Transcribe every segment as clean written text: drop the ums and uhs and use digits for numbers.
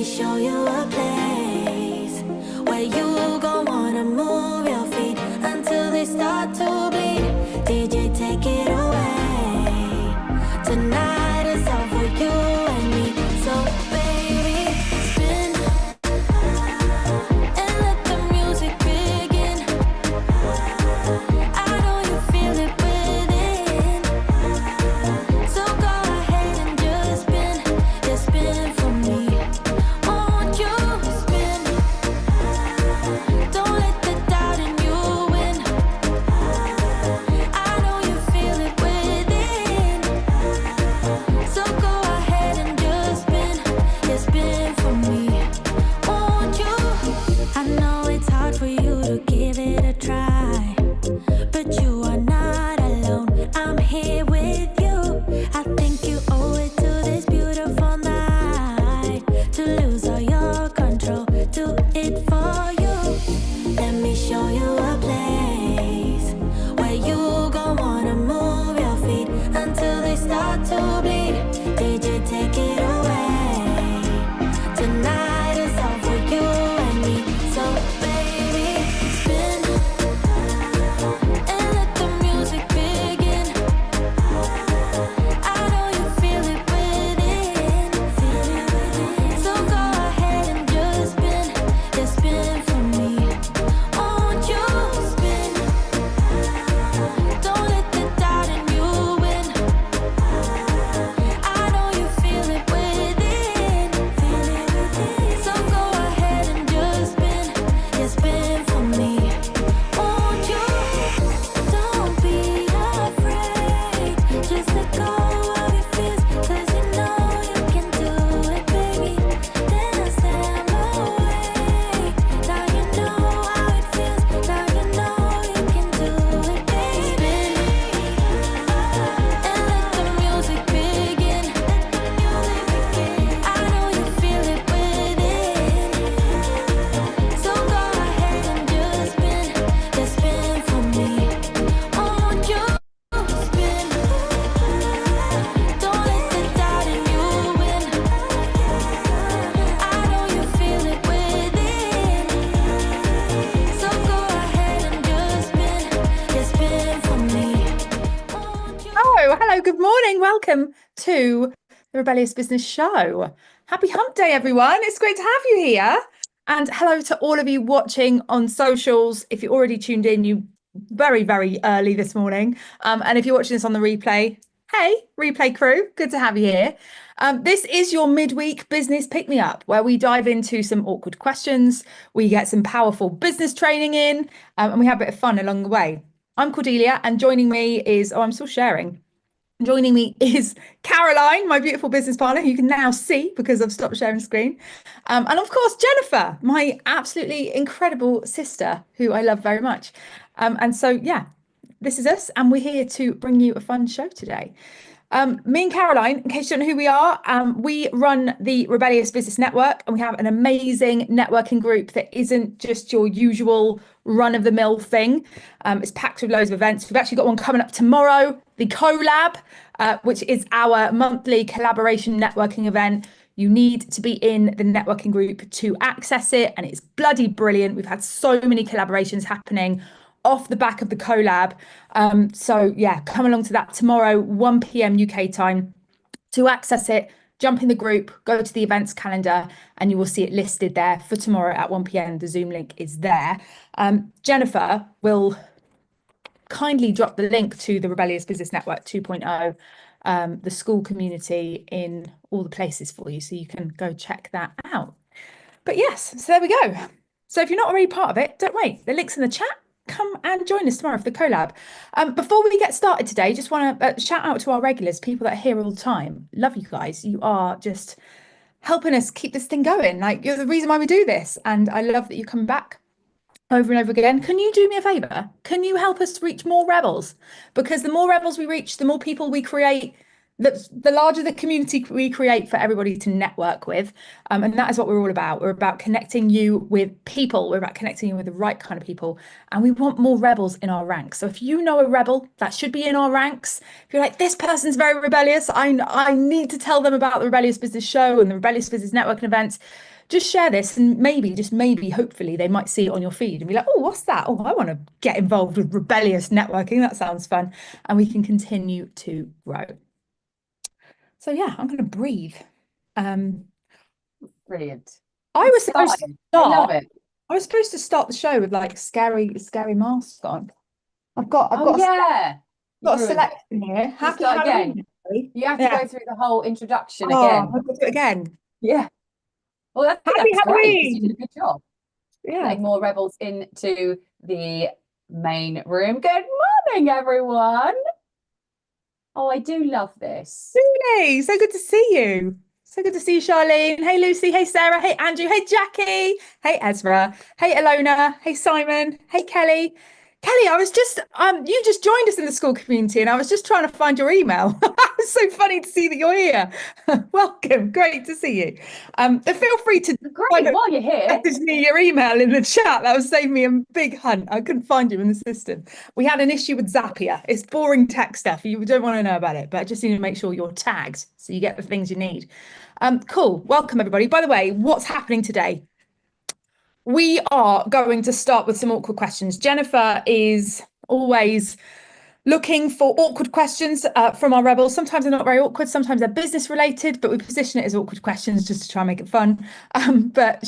me show you a place where you gon' wanna move your feet until they start to bleed. DJ, take it away. Tonight is all for you and me. So baby, spin and let the music begin. I know you feel it within. So go ahead and just spin for me. I want you to spin. Don't let the doubt in you win. I know you feel it within. So go ahead and just spin for me. I want you. I know it's hard for you to give it a try, but you are not alone. I'm here with you. I think you owe it to this beautiful night to lose all your control. Do it for you. Let me show you a place where you gon' wanna move your feet until they start to bleed. DJ, take it away. Tonight is all for you and me. So baby, spin and let the music begin. I know you feel it within. So go ahead and just spin for me. I want you to spin. Don't let the doubt in you win. I know you feel it within. So go ahead and just spin for me. I want you. Don't be afraid. Just let go of your fears, 'cause you know you can do it, baby. Dance them away. Now you know how it feels. Now you know you can do it, baby. Spin and let the music begin. I know you feel it within. So go ahead and just spin for me. I want you to spin. Don't let the doubt in you win. I know you feel it within. So go ahead and just spin for me. I want you. Oh, hello, good morning. Welcome to the Rebellious Business Show. Happy Hump Day, everyone. It's great to have you here. And hello to all of you watching on socials. If you already tuned in, you very, very early this morning. And if you're watching this on the replay, hey, replay crew, good to have you here. This is your midweek business pick-me-up, where we dive into some awkward questions, we get some powerful business training in, and we have a bit of fun along the way. I'm Cordelia, and joining me is, I'm still sharing. Joining me is Caroline, my beautiful business partner, who you can now see because I've stopped sharing screen. And of course, Jennifer, my absolutely incredible sister, who I love very much. And so, yeah, this is us, and we're here to bring you a fun show today. Me and Caroline, in case you don't know who we are, we run the Rebellious Business Network, and we have an amazing networking group that isn't just your usual run-of-the-mill thing. It's packed with loads of events. We've actually got one coming up tomorrow, the Collab, which is our monthly collaboration networking event. You need to be in the networking group to access it, and it's bloody brilliant. We've had so many collaborations happening off the back of the collab. So yeah, come along to that tomorrow, 1 p.m. UK time. To access it, jump in the group, go to the events calendar, and you will see it listed there for tomorrow at 1 p.m. The Zoom link is there. Jennifer will kindly drop the link to the Rebellious Business Network 2.0, the school community, in all the places for you, so you can go check that out. But yes, so there we go. So if you're not already part of it, don't wait. The link's in the chat. Come and join us tomorrow for the collab. Before we get started today, just want to shout out to our regulars, people that are here all the time. Love you guys. You are just helping us keep this thing going. Like, you're the reason why we do this. And I love that you come back over and over again. Can you do me a favor? Can you help us reach more rebels? Because the more rebels we reach, the more people we create, the larger the community we create for everybody to network with, and that is what we're all about. We're about connecting you with people. We're about connecting you with the right kind of people, and we want more rebels in our ranks. So if you know a rebel that should be in our ranks, if you're like, this person's very rebellious, I need to tell them about the Rebellious Business Show and the Rebellious Business Networking events. Just share this, and maybe, just maybe, hopefully, they might see it on your feed and be like, oh, what's that? Oh, I want to get involved with rebellious networking. That sounds fun. And we can continue to grow. So yeah, I'm going to breathe. Um, Brilliant. I was supposed to I love start. it. I was supposed to start the show with like scary masks on. I've Oh got yeah. got a You ruined it. selection here. You Happy start again. Halloween, everybody. You have to Yeah. go through the whole introduction Oh, again. I'll do it again. Yeah. Well, I think Happy that's great because you Halloween. did a good job. Yeah. Letting more rebels into the main room. Good morning, everyone. Oh, I do love this. Hey, so good to see you. So good to see you, Charlene. Hey, Lucy. Hey, Sarah. Hey, Andrew. Hey, Jackie. Hey, Ezra. Hey, Alona. Hey, Simon. Hey, Kelly. Kelly, I was just you just joined us in the school community, and I was just trying to find your email. It's so funny to see that you're here. Welcome. Great to see you. Feel free to Great, while you're here. message me your email in the chat. That would save me a big hunt. I couldn't find you in the system. We had an issue with Zapier. It's boring tech stuff. You don't want to know about it, but I just need to make sure you're tagged so you get the things you need. Cool. Welcome, everybody. By the way, what's happening today? We are going to start with some awkward questions. Jennifer is always looking for awkward questions from our rebels. Sometimes they're not very awkward, sometimes they're business related, but we position it as awkward questions just to try and make it fun. But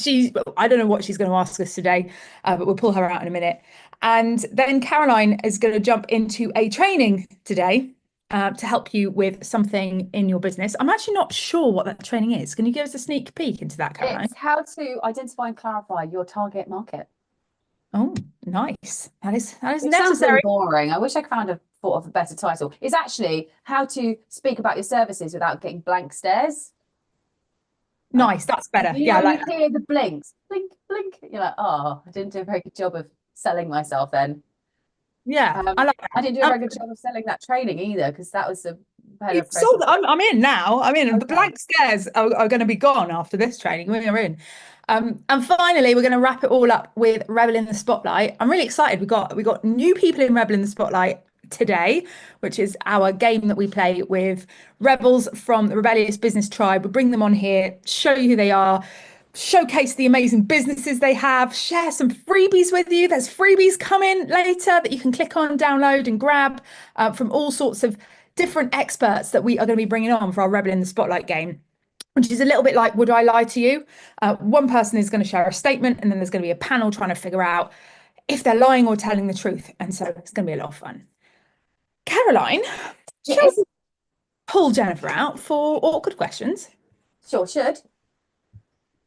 I don't know what she's going to ask us today, but we'll pull her out in a minute. And then Caroline is going to jump into a training today to help you with something in your business. I'm actually not sure what that training is. Can you give us a sneak peek into that, Caroline? It's how to identify and clarify your target market. Oh, nice. That is It necessary. sounds really boring. I wish I thought of a better title. It's actually how to speak about your services without getting blank stares. Nice, that's better. You Yeah, know, I you like hear the blinks, blink, blink. You're like, oh, I didn't do a very good job of selling myself then. Yeah, I like that. I didn't do a very good job of selling that training either, because that was a better You've sold it. I'm in now. I'm in. The Okay. blank stares are going to be gone after this training. We're in. And finally, we're going to wrap it all up with Rebel in the Spotlight. I'm really excited. We got new people in Rebel in the Spotlight today, which is our game that we play with rebels from the Rebellious Business Tribe. We bring them on here, show you who they are, showcase the amazing businesses they have, share some freebies with you. There's freebies coming later that you can click on, download, and grab from all sorts of different experts that we are going to be bringing on for our Rebel in the Spotlight game, which is a little bit like Would I Lie to You? One person is going to share a statement, and then there's going to be a panel trying to figure out if they're lying or telling the truth. And so it's going to be a lot of fun. Caroline, shall we pull Jennifer out for awkward questions? Sure should.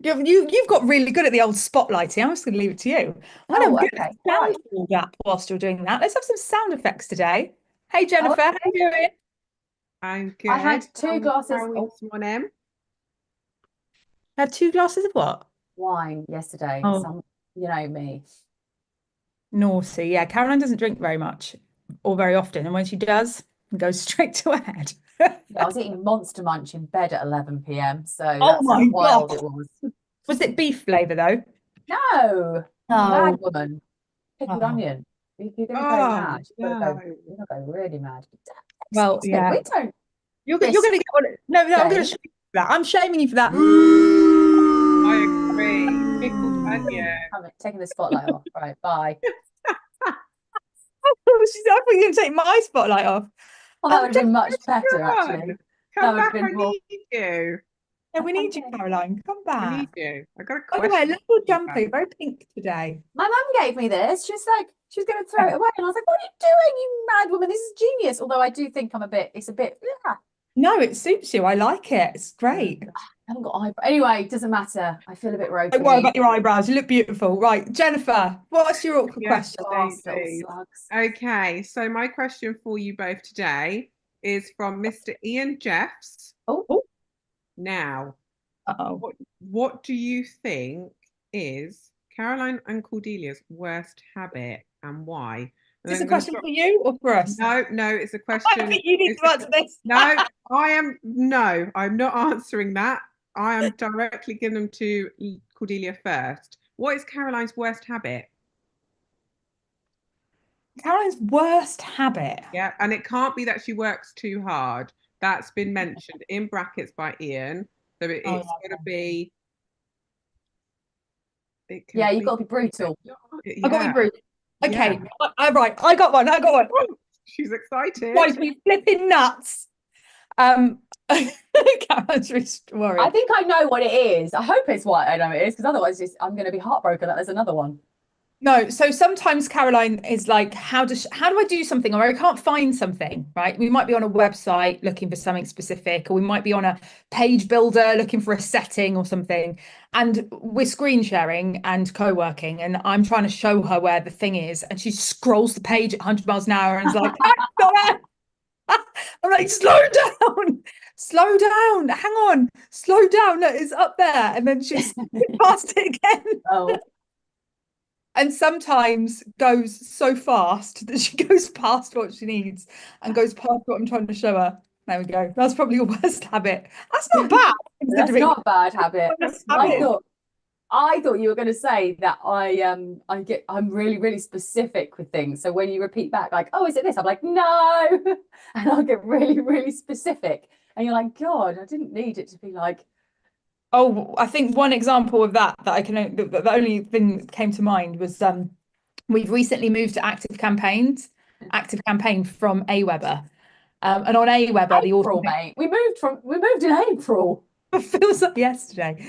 You've got really good at the old spotlighting. I'm just going to leave it to you. I'm going to get the sound pulled up whilst you're doing that. Let's have some sound effects today. Hey, Jennifer, how you doing? I'm good. I had two glasses this morning. Had 2 glasses of what? wine yesterday. Oh. You know me. Naughty. Yeah, Caroline doesn't drink very much or very often. And when she does, it goes straight to her head. Yeah, I was eating Monster Munch in bed at 11 p.m. So Oh that's my how wild God. it was. Was it beef flavour though? No, mad woman. Pickled Oh. onion. You're going to go mad. You're no. going to go really mad. Well, Excuse me, yeah. we don't. You're going to get on it. No, I'm going to shame you for that. I'm shaming you for that. I agree. Pickled onion. I'm taking the spotlight off. Right, bye. She's definitely going to take my spotlight off. Well, that would have been much better, actually. Come That back, would have been I more. need you. Yeah, we need you, Caroline. Come I back. need you. I got a By the question. way, look your for you, jumper, babe. very pink today. My mum gave me this. She's like, she was going to throw it away. And I was like, what are you doing, you mad woman? This is genius. Although I do think it's a bit, yeah. No, it suits you. I like it. It's great. I haven't got eyebrows. Anyway, it doesn't matter. I feel a bit ropey. Don't worry about your eyebrows. You look beautiful. Right, Jennifer, what's your awkward Yes, question? please. Okay, so my question for you both today is from Mr. Ian Jeffs. Oh. Now, Uh-oh. what do you think is Caroline and Cordelia's worst habit and why? And Is this then a I'm gonna question drop- for you or for us? No, it's a I question. think you need it's to a- answer this. No, I'm not answering that. I am directly giving them to Cordelia first. What is Caroline's worst habit? Caroline's worst habit. Yeah, and it can't be that she works too hard. That's been mentioned in brackets by Ian. So it's Oh, got to be. It can Yeah, you've be. got to be brutal. I got you, Yeah, Bruce. Okay, yeah. right. I got one. She's excited. Drives me flipping nuts. Caroline's really worried. I think I know what it is. I hope it's what I know it is, because otherwise I'm going to be heartbroken that there's another one. No, so sometimes Caroline is like, how do I do something, or I can't find something, right? We might be on a website looking for something specific, or we might be on a page builder looking for a setting or something, and we're screen sharing and co-working, and I'm trying to show her where the thing is, and she scrolls the page at 100 miles an hour and is like, I'm like, slow down, hang on, slow down, look, it's up there, and then she's past it again. Oh, And sometimes goes so fast that she goes past what she needs and goes past what I'm trying to show her. There we go. That's probably your worst habit. That's not bad. that's not a bad habit. Worst I habit. thought you were going to say that I'm really, really specific with things. So when you repeat back like, oh, is it this? I'm like, no. And I'll get really, really specific. And you're like, God, I didn't need it to be like, Oh, I think one example of that I can, the only thing that came to mind was we've recently moved to Active Campaign from Aweber. And on Aweber, the April, mate. We moved in April. it feels like yesterday.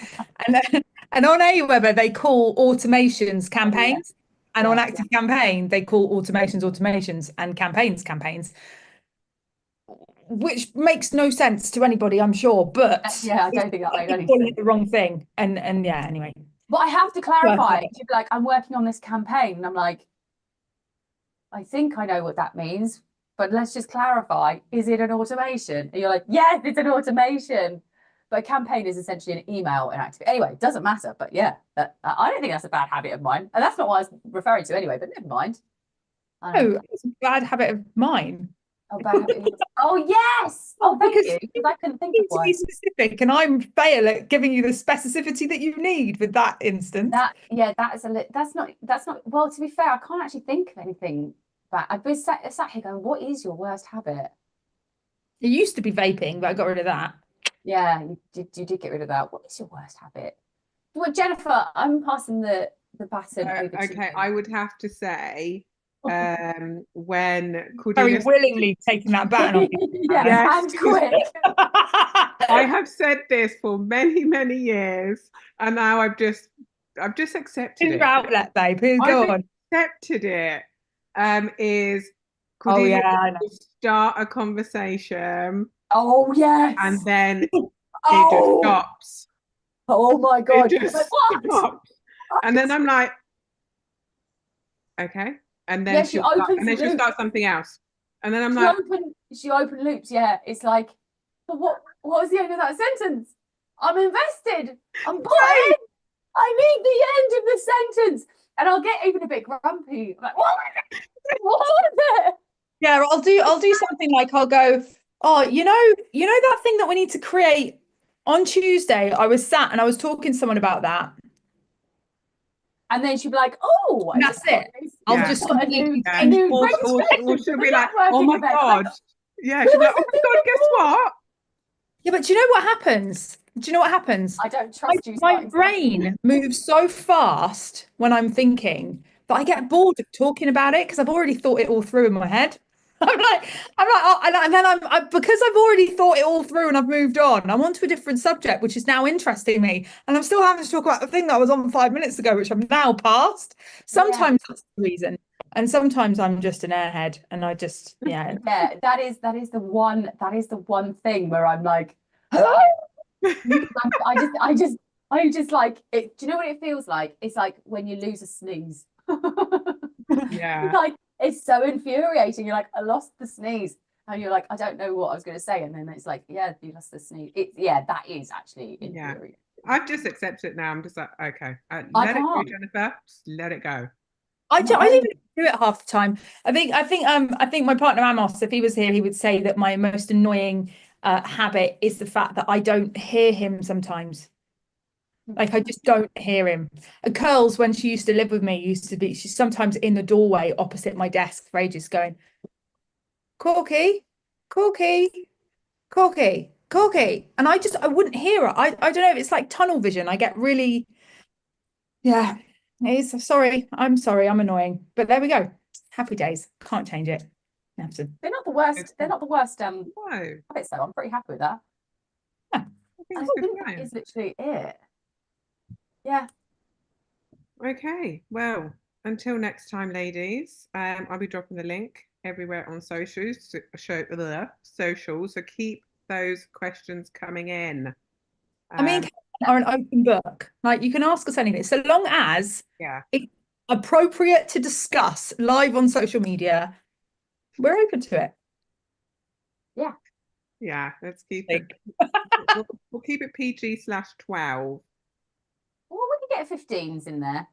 And on Aweber, they call automations campaigns. And on Active Campaign, they call automations, and campaigns, which makes no sense to anybody, I'm sure. But Yeah, I don't think that made any calling sense. it the wrong thing. And yeah, anyway. But I have to clarify. She'd be like, I'm working on this campaign. And I'm like, I think I know what that means, but let's just clarify. Is it an automation? And you're like, yes, it's an automation. But a campaign is essentially an email and activity. Anyway, it doesn't matter. But yeah, I don't think that's a bad habit of mine. And that's not what I was referring to anyway, but never mind. Oh, it's a bad habit of mine. Oh, bad habit. Oh, yes. Oh, thank Because you. Because I couldn't think You of need to one. be specific, and I'm fail at giving you the specificity that you need with that instance. That's not well, to be fair, I can't actually think of anything bad. I've been sat here going, what is your worst habit? It used to be vaping, but I got rid of that. Yeah, you did get rid of that. What is your worst habit? Well, Jennifer, I'm passing the baton over to Okay, you. I would have to say when Very Cordelia willingly taking that baton off you. Yeah, Yes. and quick. I have said this for many, many years, and now I've just accepted Who's it. your outlet, babe? Who's I've going? accepted it. Is Oh Cordelia yeah, I know. will start a conversation Oh yes. and then it just Oh, stops. oh my God. It just Like, what? stops. And then I'm like, okay. And then Yeah, she opens she'll loops. start something else. And then I'm She like, opened loops, yeah. It's like, but what was the end of that sentence? I'm invested. I'm bought in. I need the end of the sentence. And I'll get even a bit grumpy. I'm like, what was it? Yeah, I'll do something like I'll go, oh, you know that thing that we need to create on Tuesday. I was sat and I was talking to someone about that. And then she'd be like, oh, I That's just got it. this- I'll yeah, just got completely a change new course. or she'll be like, registration oh my for networking event. God. Yeah, she'll be like, oh my God, guess what? Yeah, but do you know what happens? Do you know what happens? I don't trust you. My starting brain moves so fast when I'm thinking that I get bored of talking about it because I've already thought it all through in my head. I'm like, oh, and then because I've already thought it all through and I've moved on. I'm onto a different subject, which is now interesting me, and I'm still having to talk about the thing that I was on 5 minutes ago, which I'm now past. Sometimes that's the reason, and sometimes I'm just an airhead, and I just Yeah, that is the one thing where I'm like, I just like it. Do you know what it feels like? It's like when you lose a sneeze. Yeah. Like it's so infuriating. You're like, I lost the sneeze. And you're like, I don't know what I was going to say. And then it's like, yeah, you lost the sneeze. That is actually infuriating. I've just accepted it now. I'm just like, okay, I let it go, can't. Jennifer. Just let it go. I No. don't even do it half the time. I think my partner Amos, if he was here, he would say that my most annoying habit is the fact that I don't hear him sometimes. Like I just don't hear him. And Curls, when she used to live with me, she's sometimes in the doorway opposite my desk for ages going, Corky, Corky, Corky, Corky. And I wouldn't hear her. I don't know, it's like tunnel vision. I get really, yeah. I'm sorry, I'm annoying. But there we go. Happy days. Can't change it. Have to. They're not the worst. They're not the worst No, habits, though. I'm pretty happy with that. Yeah. I I think it's think good that going. is literally it. Yeah. Okay, well, until next time, ladies, I'll be dropping the link everywhere on socials. So keep those questions coming in. I mean, are an open book. Like you can ask us anything, so long as Yeah, it's appropriate to discuss live on social media, we're open to it. yeah. Let's keep it. We'll keep it PG/12. Well, we can get 15s in there.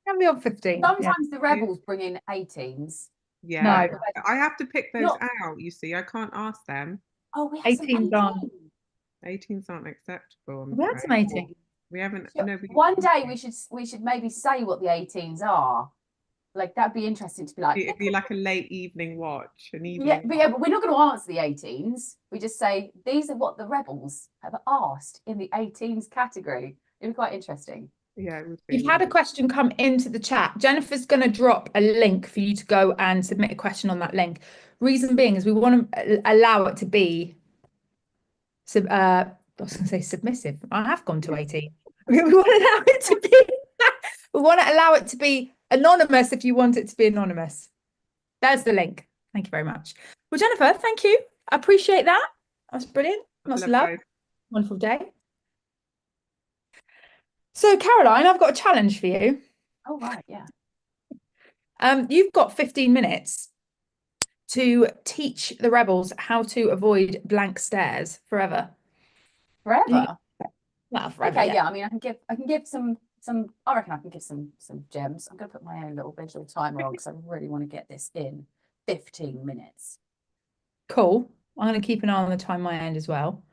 Can be on 15. Sometimes the rebels bring in 18s. Yeah, No. I have to pick those Not- out. You see, I can't ask them. Oh, we have some 18s aren't. 18s. 18s aren't acceptable. I'm We had some afraid. 18. We haven't. Yeah, No, one day we should maybe say what the 18s are. Like that'd be interesting to be like. It'd be like a late evening watch, an evening. Yeah, but we're not going to answer the 18s. We just say these are what the rebels have asked in the 18s category. It'd be quite interesting. Yeah, it would be. We've had a question come into the chat. Jennifer's going to drop a link for you to go and submit a question on that link. Reason being is we want to allow it to be, I was going to say submissive. I have gone to 18. We want to allow it to be, we want to allow it to be anonymous if you want it to be anonymous. There's the link. Thank you very much. Well, Jennifer, thank you. I appreciate that. That's brilliant. Lots of love. Wonderful day. So, Caroline, I've got a challenge for you. Oh, right, yeah. You've got 15 minutes to teach the rebels how to avoid blank stares forever. Forever? Well, forever, Okay, yeah. I mean, I can give some. I reckon I can give some gems. I'm going to put my own little visual timer on because I really want to get this in 15 minutes. Cool. I'm going to keep an eye on the time my end as well.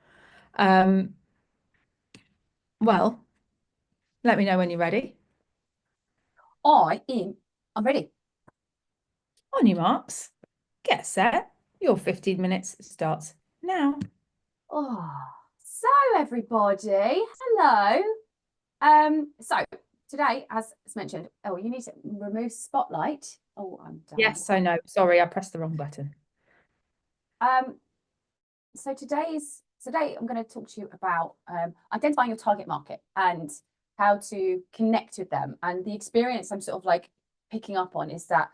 Well, let me know when you're ready. I'm ready. On your marks, get set. Your 15 minutes starts now. Oh, so everybody, hello. So today, as mentioned, you need to remove spotlight. Oh, I'm done. Yes, I know. Sorry, I pressed the wrong button. So today I'm going to talk to you about identifying your target market and how to connect with them. And the experience I'm sort of like picking up on is that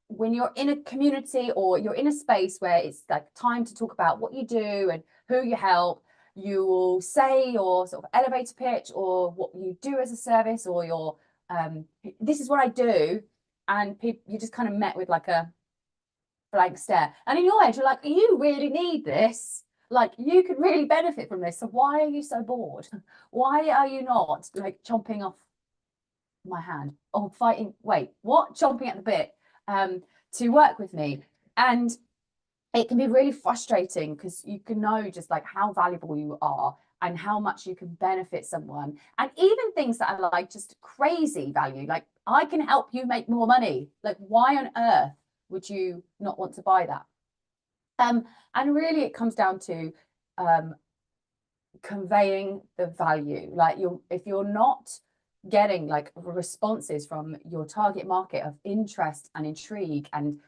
when you're in a community or you're in a space where it's like time to talk about what you do and who you help, you will say your sort of elevator pitch or what you do as a service or your this is what I do, and you just kind of met with like a blank stare, and in your head you're like, you really need this, like you could really benefit from this, so why are you so bored? Why are you not like chomping off my hand or fighting, wait, what, chomping at the bit to work with me? And it can be really frustrating because you can know just like how valuable you are and how much you can benefit someone, and even things that are like just crazy value, like I can help you make more money. Like why on earth would you not want to buy that? And really it comes down to conveying the value. Like if you're not getting like responses from your target market of interest and intrigue and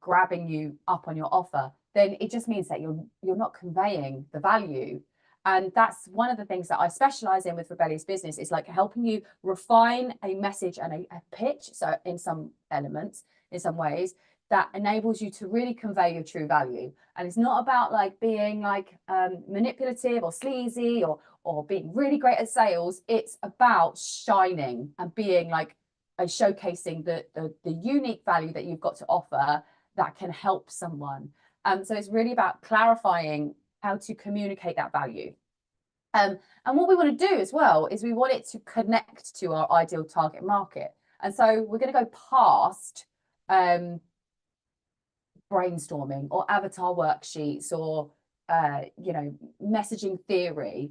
grabbing you up on your offer, then it just means that you're not conveying the value. And that's one of the things that I specialize in with Rebellious Business, is like helping you refine a message and a pitch. So in some elements, in some ways, that enables you to really convey your true value. And it's not about like being like manipulative or sleazy or being really great at sales. It's about shining and being like showcasing the unique value that you've got to offer that can help someone. So it's really about clarifying how to communicate that value. And what we want to do as well is we want it to connect to our ideal target market. And so we're going to go past brainstorming or avatar worksheets or messaging theory.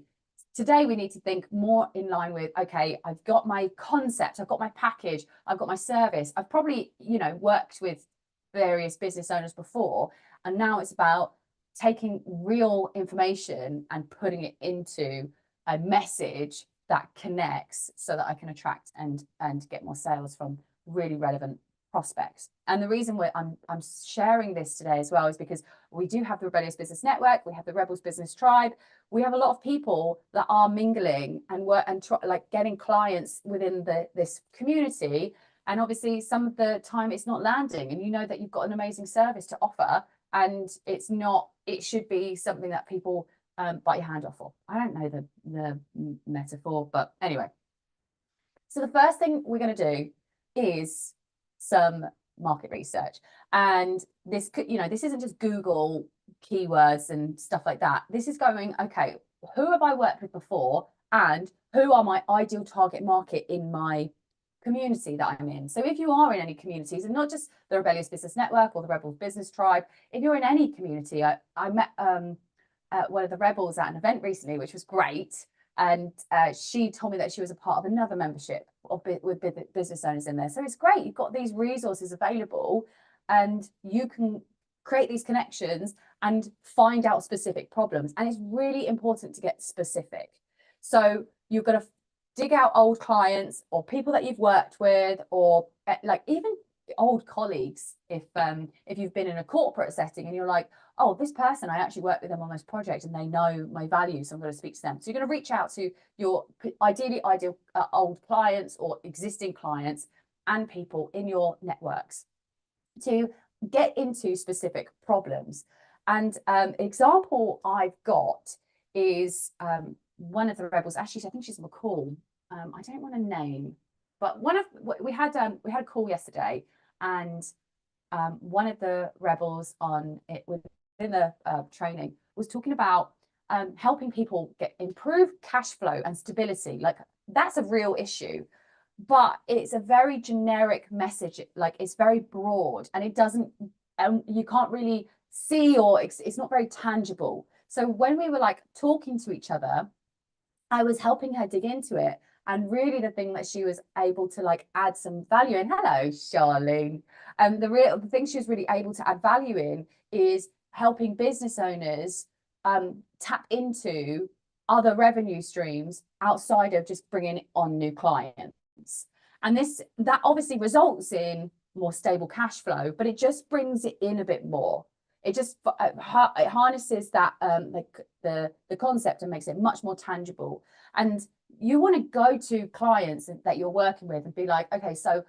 Today we need to think more in line with, okay, I've got my concept, I've got my package, I've got my service. I've probably worked with various business owners before, and now it's about taking real information and putting it into a message that connects so that I can attract and get more sales from really relevant prospects. And the reason I'm sharing this today as well is because we do have the Rebellious Business Network, we have the Rebels Business Tribe, we have a lot of people that are mingling and getting clients within this community. And obviously some of the time it's not landing, and that you've got an amazing service to offer, and it should be something that people bite your hand off for. I don't know the metaphor, but anyway. So the first thing we're going to do is some market research, and this isn't just Google keywords and stuff like that. This is going, okay, who have I worked with before, and who are my ideal target market in my community that I'm in? So if you are in any communities, and not just the Rebellious Business Network or the Rebels Business Tribe, if you're in any community, I met one of the Rebels at an event recently, which was great. And she told me that she was a part of another membership with business owners in there. So it's great. You've got these resources available, and you can create these connections and find out specific problems. And it's really important to get specific. So you've got to dig out old clients or people that you've worked with, or even old colleagues. If you've been in a corporate setting and you're like, oh, this person, I actually worked with them on this project and they know my values, so I'm going to speak to them. So you're going to reach out to your ideal old clients or existing clients and people in your networks to get into specific problems. And example I've got is one of the Rebels, actually I think she's McCall, I don't want to name, but we had a call yesterday, and one of the Rebels on it within the training was talking about helping people improve cash flow and stability. Like, that's a real issue, but it's a very generic message. Like, it's very broad, and it doesn't, you can't really see, or it's not very tangible. So when we were talking to each other, I was helping her dig into it. And really the thing that she was able to add some value in, hello, Charlene. The thing she was really able to add value in is helping business owners tap into other revenue streams outside of just bringing on new clients. And that obviously results in more stable cash flow, but it just brings it in a bit more. It just it harnesses that the concept and makes it much more tangible. And you want to go to clients that you're working with and be like, okay, so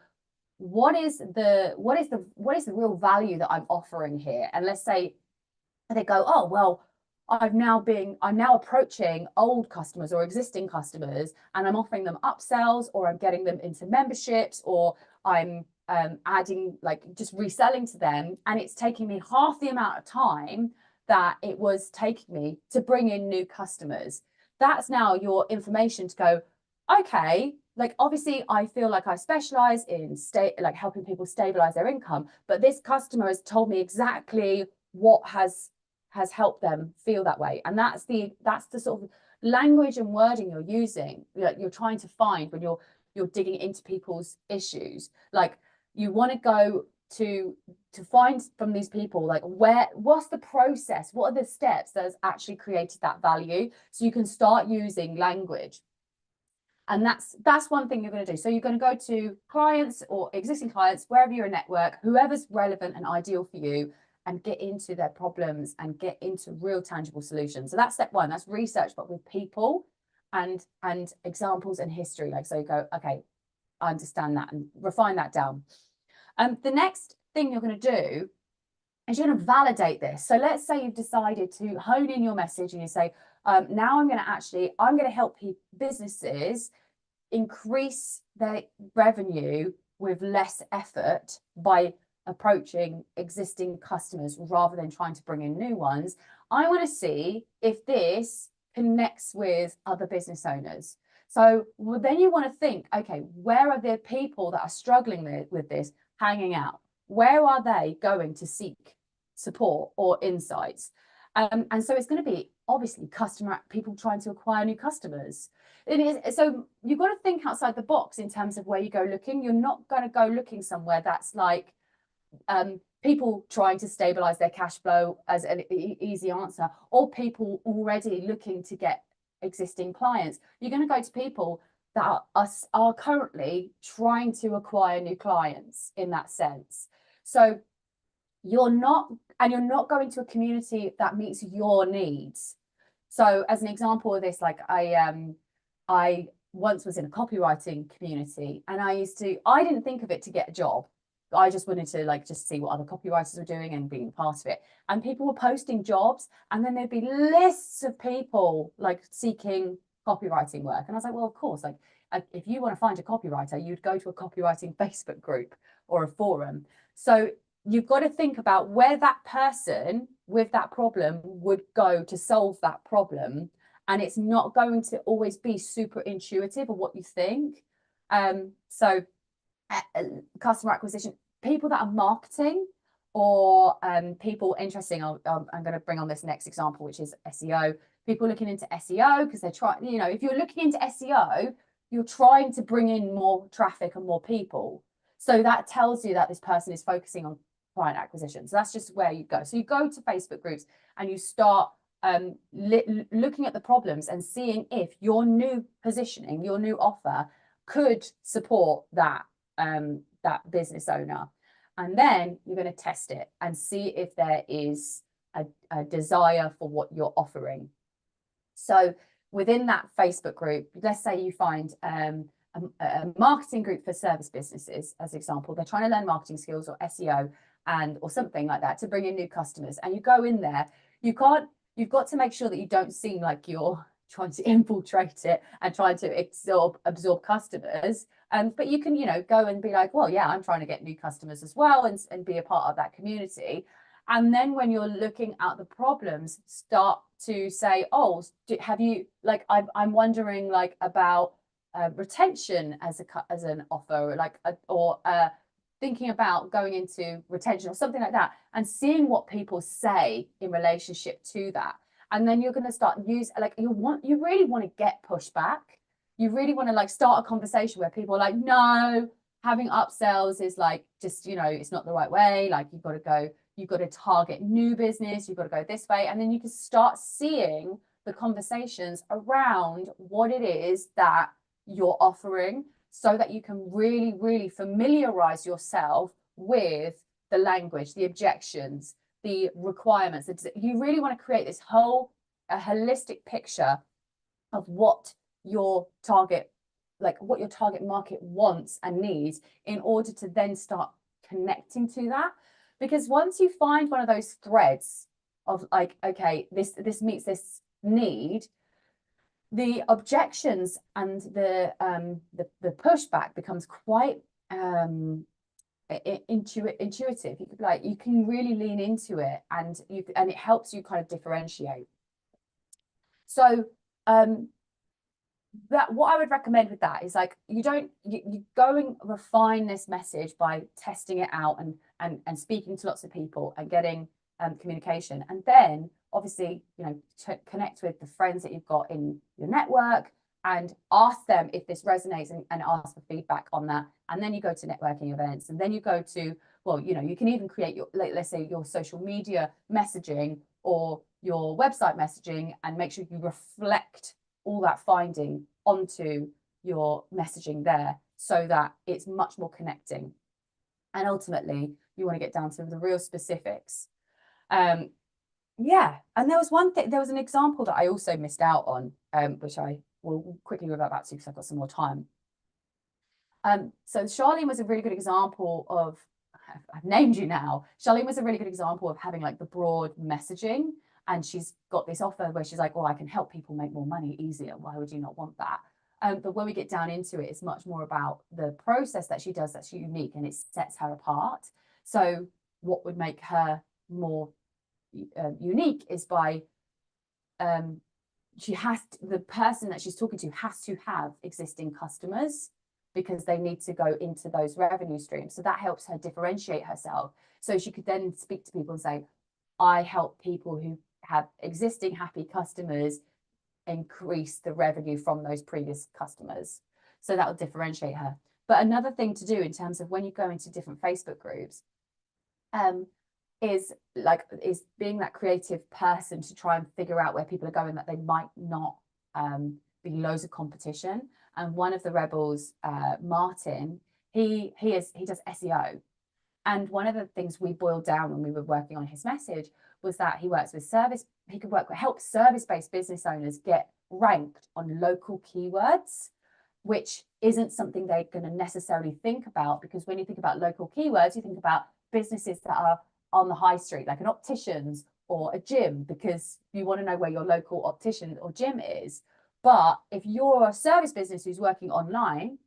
what is the real value that I'm offering here? And let's say they go, oh, well, I'm now approaching old customers or existing customers, and I'm offering them upsells, or I'm getting them into memberships, or I'm adding, just reselling to them, and it's taking me half the amount of time that it was taking me to bring in new customers. That's now your information to go, okay, obviously I feel like I specialize in helping people stabilize their income, but this customer has told me exactly what has helped them feel that way. And that's the sort of language and wording you're using, you're trying to find when you're digging into people's issues. You want to go to find from these people, what's the process, what are the steps that has actually created that value, so you can start using language. And that's one thing you're going to do. So you're going to go to clients or existing clients, wherever you're a network, whoever's relevant and ideal for you, and get into their problems and get into real tangible solutions. So that's step one. That's research, but with people and examples and history. So you go, okay, I understand that, and refine that down. The next thing you're going to do is you're going to validate this. So let's say you've decided to hone in your message, and you say, now I'm going to help businesses increase their revenue with less effort by approaching existing customers rather than trying to bring in new ones. I want to see if this connects with other business owners. So then you want to think, okay, where are the people that are struggling with this hanging out? Where are they going to seek support or insights? And so it's going to be obviously people trying to acquire new customers. It is, so you've got to think outside the box in terms of where you go looking. You're not going to go looking somewhere that's like people trying to stabilize their cash flow as an easy answer, or people already looking to get existing clients. You're going to go to people that are currently trying to acquire new clients in that sense. So you're not going to a community that meets your needs. So as an example of this, like I once was in a copywriting community, and I didn't think of it to get a job. I just wanted to just see what other copywriters were doing and being part of it. And people were posting jobs, and then there'd be lists of people like seeking copywriting work. And I was like, well, of course, like if you want to find a copywriter, you'd go to a copywriting Facebook group or a forum. So you've got to think about where that person with that problem would go to solve that problem. And it's not going to always be super intuitive of what you think. So customer acquisition, people that are marketing, or people interesting. I'm going to bring on this next example, which is SEO. People looking into SEO because they're trying, if you're looking into SEO, you're trying to bring in more traffic and more people. So that tells you that this person is focusing on client acquisition. So that's just where you go. So you go to Facebook groups and you start looking at the problems and seeing if your new positioning, your new offer could support that that business owner. And then you're going to test it and see if there is a desire for what you're offering. So within that Facebook group, let's say you find a marketing group for service businesses, as an example. They're trying to learn marketing skills or SEO or something like that to bring in new customers. And you go in there, you've got to make sure that you don't seem like you're trying to infiltrate it and trying to absorb customers. But you can, go and be like, well, yeah, I'm trying to get new customers as well and be a part of that community. And then when you're looking at the problems, start to say, oh, have you, I'm wondering about retention as an offer, or thinking about going into retention or something like that, and seeing what people say in relationship to that. And then you're going to start you really want to get pushback. You really want to start a conversation where people are like, no, having upsells is just, it's not the right way. You've got to target new business. You've got to go this way. And then you can start seeing the conversations around what it is that you're offering, so that you can really, really familiarize yourself with the language, the objections, the requirements. You really want to create this whole holistic picture of what your target market wants and needs, in order to then start connecting to that. Because once you find one of those threads of okay, this meets this need, the objections and the pushback becomes quite intuitive. You could you can really lean into it, and it helps you kind of differentiate. So that what I would recommend with that is you go and refine this message by testing it out and speaking to lots of people and getting communication, and then obviously connect with the friends that you've got in your network and ask them if this resonates, and ask for feedback on that. And then you go to networking events, and then you go to, well, you can even create your, let's say, your social media messaging or your website messaging, and make sure you reflect all that finding onto your messaging there, so that it's much more connecting. And ultimately you want to get down to the real specifics. Yeah, and there was an example that I also missed out on, which I will quickly revert back to because I've got some more time. So Charlene was a really good example of, I've named you now. Charlene was a really good example of having the broad messaging, and she's got this offer where she's like, well, I can help people make more money easier. Why would you not want that? But when we get down into it, it's much more about the process that she does that's unique, and it sets her apart. So what would make her more unique is by the person that she's talking to has to have existing customers because they need to go into those revenue streams. So that helps her differentiate herself. So she could then speak to people and say, I help people who have existing happy customers increase the revenue from those previous customers. So that will differentiate her. But another thing to do in terms of when you go into different Facebook groups, is being that creative person to try and figure out where people are going, that they might not be loads of competition. And one of the rebels, Martin, he does SEO. And one of the things we boiled down when we were working on his message was that he works with help service-based business owners get ranked on local keywords, which isn't something they're going to necessarily think about, because when you think about local keywords, you think about businesses that are on the high street, like an optician's or a gym, because you want to know where your local optician or gym is. But if you're a service business who's working online,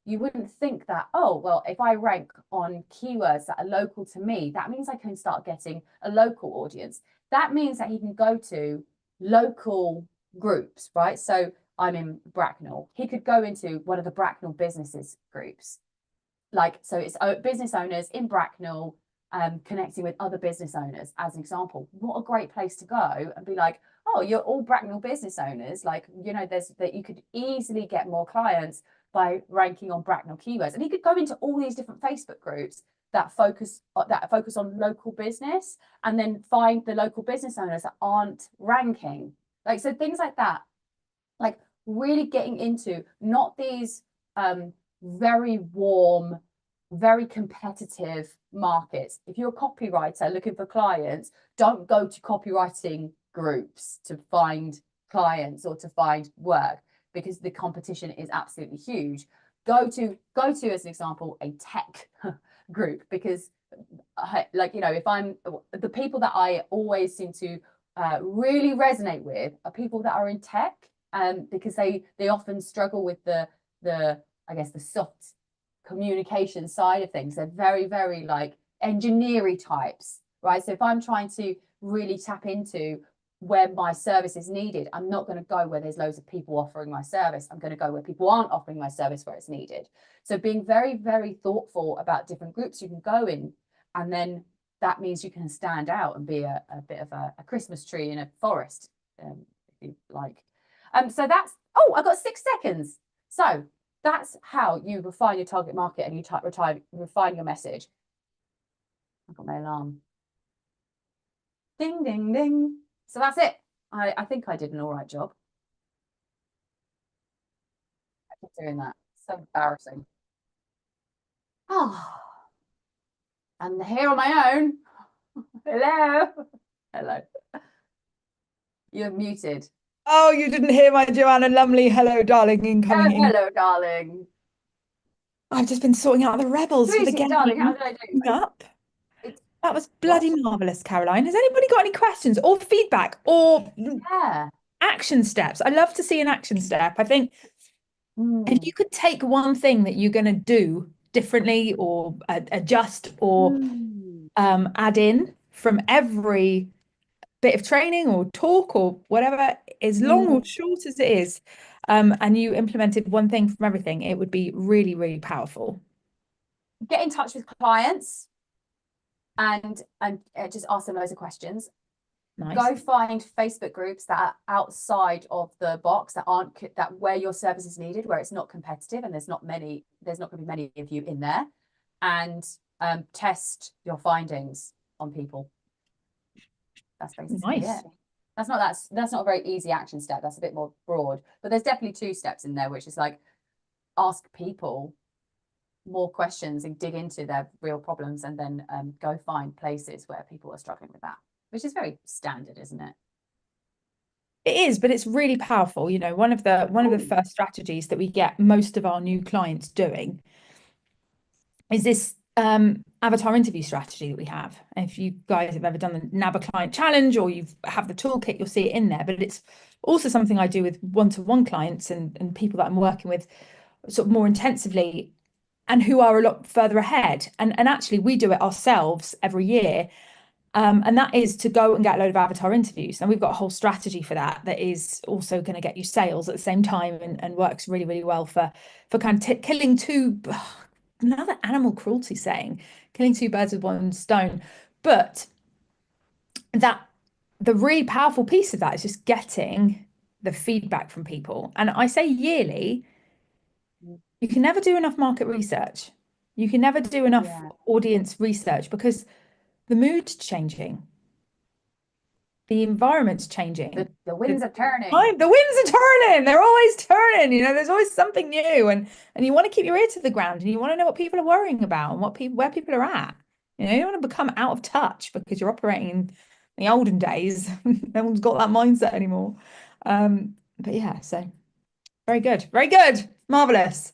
you wouldn't think that, oh, well, if I rank on keywords that are local to me, that means I can start getting a local audience. That means that he can go to local groups, right? So I'm in Bracknell. He could go into one of the Bracknell businesses groups. So it's business owners in Bracknell connecting with other business owners, as an example. What a great place to go and be like, oh, you're all Bracknell business owners. That you could easily get more clients by ranking on Bracknell keywords. And he could go into all these different Facebook groups that focus on local business, and then find the local business owners that aren't ranking. So things like that, like really getting into not these very warm, very competitive markets. If you're a copywriter looking for clients, don't go to copywriting groups to find clients or to find work, because the competition is absolutely huge. Go to, as an example, a tech group, because if I'm the people that I always seem to really resonate with are people that are in tech, because they often struggle with the I guess the soft communication side of things. They're very, very like engineering types, right? So if I'm trying to really tap into where my service is needed, I'm not going to go where there's loads of people offering my service. I'm going to go where people aren't offering my service where it's needed. So being very, very thoughtful about different groups you can go in, and then that means you can stand out and be a bit of a Christmas tree in a forest, if you like. So that's, oh, I got 6 seconds. So that's how you refine your target market and you refine your message. I've got my alarm. Ding, ding, ding. So that's it. I think I did an all right job. I keep doing that. So embarrassing. Oh, and here on my own. Hello. Hello. You're muted. Oh, you didn't hear my Joanna Lumley hello, darling, incoming. Oh, hello, darling. I've just been sorting out the rebels for the game. Darling, how did I do? Up. That was bloody marvelous, Caroline. Has anybody got any questions or feedback or action steps? I love to see an action step. I think if you could take one thing that you're going to do differently or adjust or add in from every bit of training or talk or whatever, as long or short as it is, and you implemented one thing from everything, it would be really, really powerful. Get in touch with clients and just ask them loads of questions. Nice. Go find Facebook groups that are outside of the box, that where your service is needed, where it's not competitive and there's not going to be many of you in there, and test your findings on people. That's basically it. That's not a very easy action step. That's a bit more broad, but there's definitely 2 steps in there, which is like ask people more questions and dig into their real problems, and then go find places where people are struggling with that, which is very standard, isn't it? It is, but it's really powerful. You know, one of the first strategies that we get most of our new clients doing is this avatar interview strategy that we have. And if you guys have ever done the NABA client challenge or you have the toolkit, you'll see it in there. But it's also something I do with one-to-one clients and people that I'm working with sort of more intensively and who are a lot further ahead. And actually we do it ourselves every year. And that is to go and get a load of avatar interviews. And we've got a whole strategy for that is also going to get you sales at the same time and works really, really well for kind of killing two, another animal cruelty saying, killing two birds with one stone. But that the really powerful piece of that is just getting the feedback from people. And I say yearly, you can never do enough market research. You can never do enough audience research because the mood's changing. The environment's changing. The winds are turning. The winds are turning. They're always turning. You know, there's always something new, and you want to keep your ear to the ground, and you want to know what people are worrying about and where people are at. You know, you don't want to become out of touch because you're operating in the olden days. No one's got that mindset anymore. But yeah, so very good, marvelous.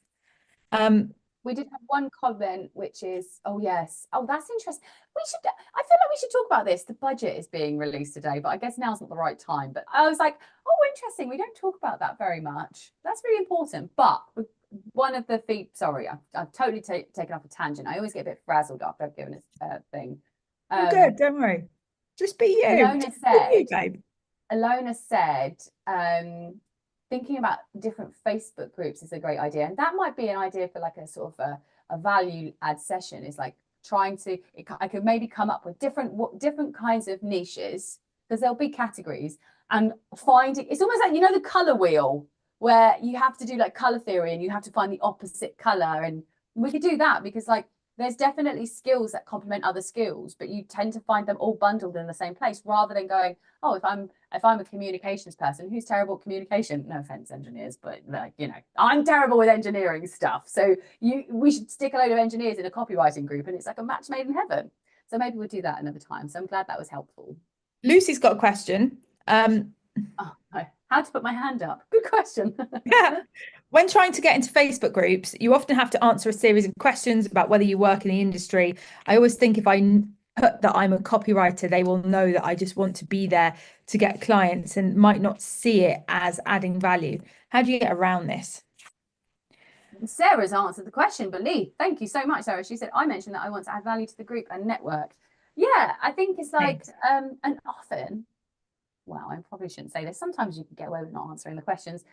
We did have one comment, which is, oh yes, oh that's interesting. I feel like we should talk about this. The budget is being released today, but I guess now's not the right time. But I was like, oh, interesting. We don't talk about that very much. That's really important. But one of the sorry, I've totally taken off a tangent. I always get a bit frazzled after I've given a thing. You're good, don't worry. Just be you. Alona said, thinking about different Facebook groups is a great idea. And that might be an idea for like a sort of a value add session, is like trying to, I could maybe come up with different kinds of niches, because there'll be categories, and finding, it's almost like, you know, the color wheel, where you have to do like color theory and you have to find the opposite color. And we could do that because like there's definitely skills that complement other skills, but you tend to find them all bundled in the same place, rather than going, oh, if I'm a communications person, who's terrible at communication? No offense, engineers, but like, you know, I'm terrible with engineering stuff. So we should stick a load of engineers in a copywriting group, and it's like a match made in heaven. So maybe we'll do that another time. So I'm glad that was helpful. Lucy's got a question. Oh, no. How to put my hand up? Good question. Yeah. When trying to get into Facebook groups, you often have to answer a series of questions about whether you work in the industry. I always think if I put that I'm a copywriter, they will know that I just want to be there to get clients and might not see it as adding value. How do you get around this? Sarah's answered the question, but Lee, thank you so much, Sarah. She said, I mentioned that I want to add value to the group and network. Yeah, I think it's like, and often, well, I probably shouldn't say this. Sometimes you can get away with not answering the questions.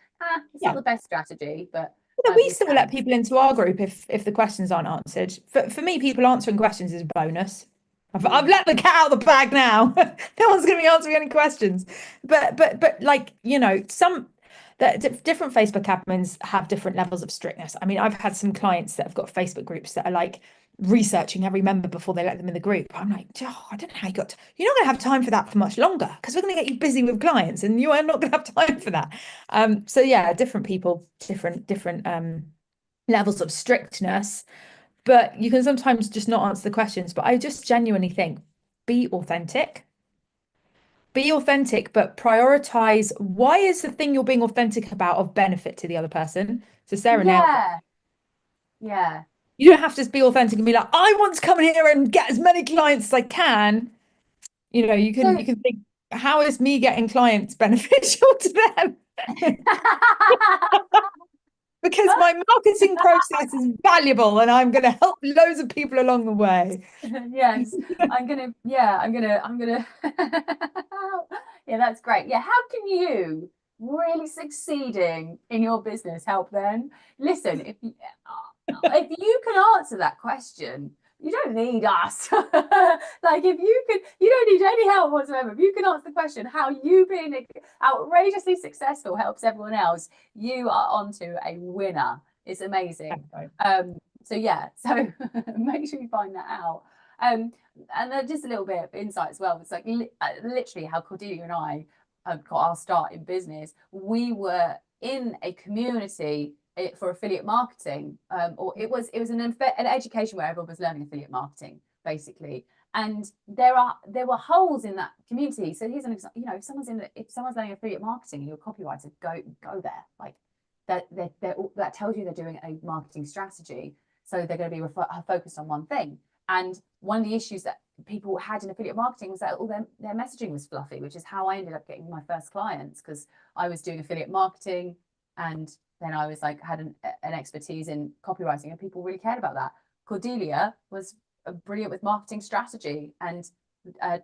It's not the best strategy, but we still let people into our group if the questions aren't answered. For me, people answering questions is a bonus. I've let the cat out of the bag now. No one's going to be answering any questions. But like, you know, different Facebook admins have different levels of strictness. I mean, I've had some clients that have got Facebook groups that are like researching every member before they let them in the group. I'm like, oh, I don't know how you're not going to have time for that for much longer, because we're going to get you busy with clients and you are not going to have time for that. So yeah, different people, different levels of strictness, but you can sometimes just not answer the questions. But I just genuinely think, be authentic, but prioritize, why is the thing you're being authentic about of benefit to the other person? So Sarah, yeah, you don't have to just be authentic and be like, I want to come here and get as many clients as I can. You know, you can think, how is me getting clients beneficial to them? Because my marketing process is valuable and I'm going to help loads of people along the way. Yes, I'm gonna yeah, that's great. Yeah, how can you really succeeding in your business help then? Listen, if you can answer that question, you don't need us. Like, if you don't need any help whatsoever. If you can answer the question how you being outrageously successful helps everyone else, you are onto a winner. It's amazing. So yeah, so make sure you find that out. And then just a little bit of insight as well. It's like literally how Cordelia and I got our start in business. We were in a community for affiliate marketing, or it was an education where everyone was learning affiliate marketing basically, and there were holes in that community. So here's an example. You know, if someone's learning affiliate marketing and you're a copywriter, go there. Like that tells you they're doing a marketing strategy, so they're going to be focused on one thing. And one of the issues that people had in affiliate marketing was that all their messaging was fluffy, which is how I ended up getting my first clients, because I was doing affiliate marketing and then I was like, had an expertise in copywriting, and people really cared about that. Cordelia was brilliant with marketing strategy, and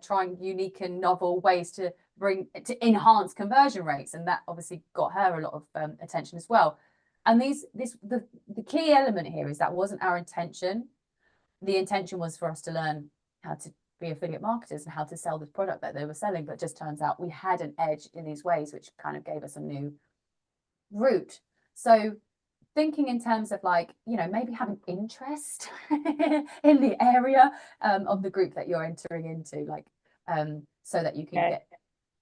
trying unique and novel ways to enhance conversion rates, and that obviously got her a lot of attention as well. And the key element here is that wasn't our intention. The intention was for us to learn how to be affiliate marketers and how to sell this product that they were selling, but just turns out we had an edge in these ways, which kind of gave us a new route. So thinking in terms of like, you know, maybe having interest in the area of the group that you're entering into, like so that you can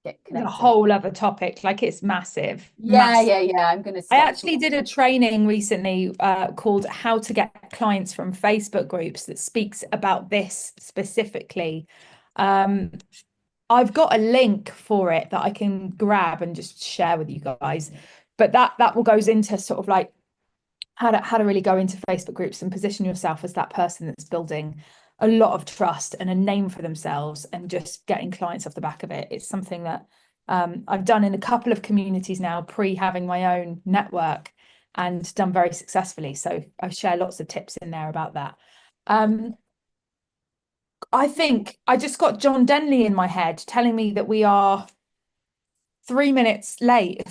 get connected. A whole other topic, like it's massive. Yeah. I'm gonna I actually did a training recently called How to Get Clients from Facebook Groups that speaks about this specifically. I've got a link for it that I can grab and just share with you guys, but that will goes into sort of like how to really go into Facebook groups and position yourself as that person that's building a lot of trust and a name for themselves and just getting clients off the back of it. It's something that I've done in a couple of communities now, pre having my own network, and done very successfully. So I share lots of tips in there about that. I think I just got John Denley in my head telling me that we are 3 minutes late.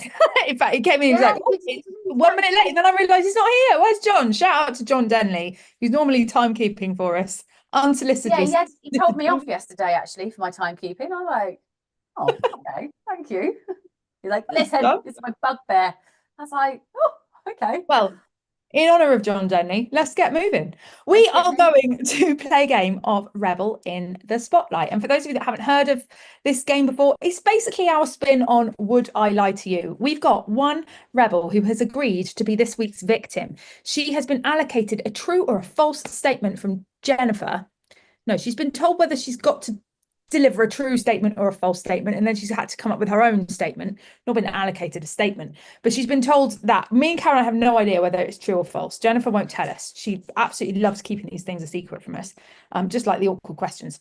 In fact, he came in, he was like, oh, it's 1 minute late. And then I realised he's not here. Where's John? Shout out to John Denley, who's normally timekeeping for us, unsolicited. Yeah, he told me off yesterday, actually, for my timekeeping. I'm like, oh, okay, thank you. He's like, listen, it's my bugbear. I was like, oh, okay. Well, in honour of John Denley, let's get moving. We are going to play a game of Rebel in the Spotlight. And for those of you that haven't heard of this game before, it's basically our spin on Would I Lie to You? We've got one Rebel who has agreed to be this week's victim. She has been allocated a true or a false statement from Jennifer. No, she's been told whether she's got to deliver a true statement or a false statement, and then she's had to come up with her own statement, not been allocated a statement, but she's been told that. Me and Karen have no idea whether it's true or false. Jennifer won't tell us. She absolutely loves keeping these things a secret from us, just like the awkward questions.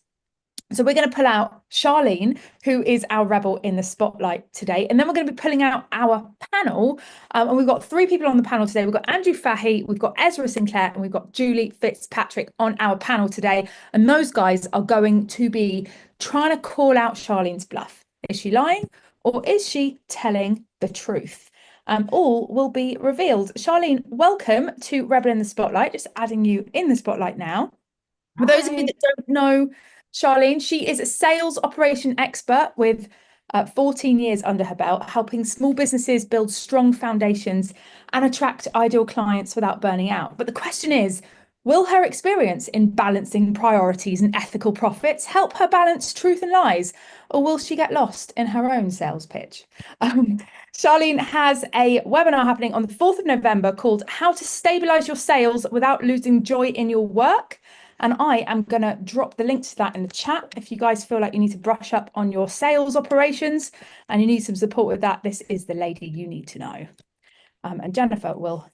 So we're going to pull out Charlene, who is our Rebel in the Spotlight today. And then we're going to be pulling out our panel. And we've got 3 people on the panel today. We've got Andrew Fahey, we've got Ezra Sinclair, and we've got Julie Fitzpatrick on our panel today. And those guys are going to be trying to call out Charlene's bluff. Is she lying or is she telling the truth? All will be revealed. Charlene, welcome to Rebel in the Spotlight. Just adding you in the spotlight now. For those of you that don't know Charlene, she is a sales operation expert with 14 years under her belt, helping small businesses build strong foundations and attract ideal clients without burning out. But the question is, will her experience in balancing priorities and ethical profits help her balance truth and lies, or will she get lost in her own sales pitch? Charlene has a webinar happening on the 4th of November called How to Stabilize Your Sales Without Losing Joy in Your Work. And I am going to drop the link to that in the chat. If you guys feel like you need to brush up on your sales operations and you need some support with that, this is the lady you need to know. And Jennifer will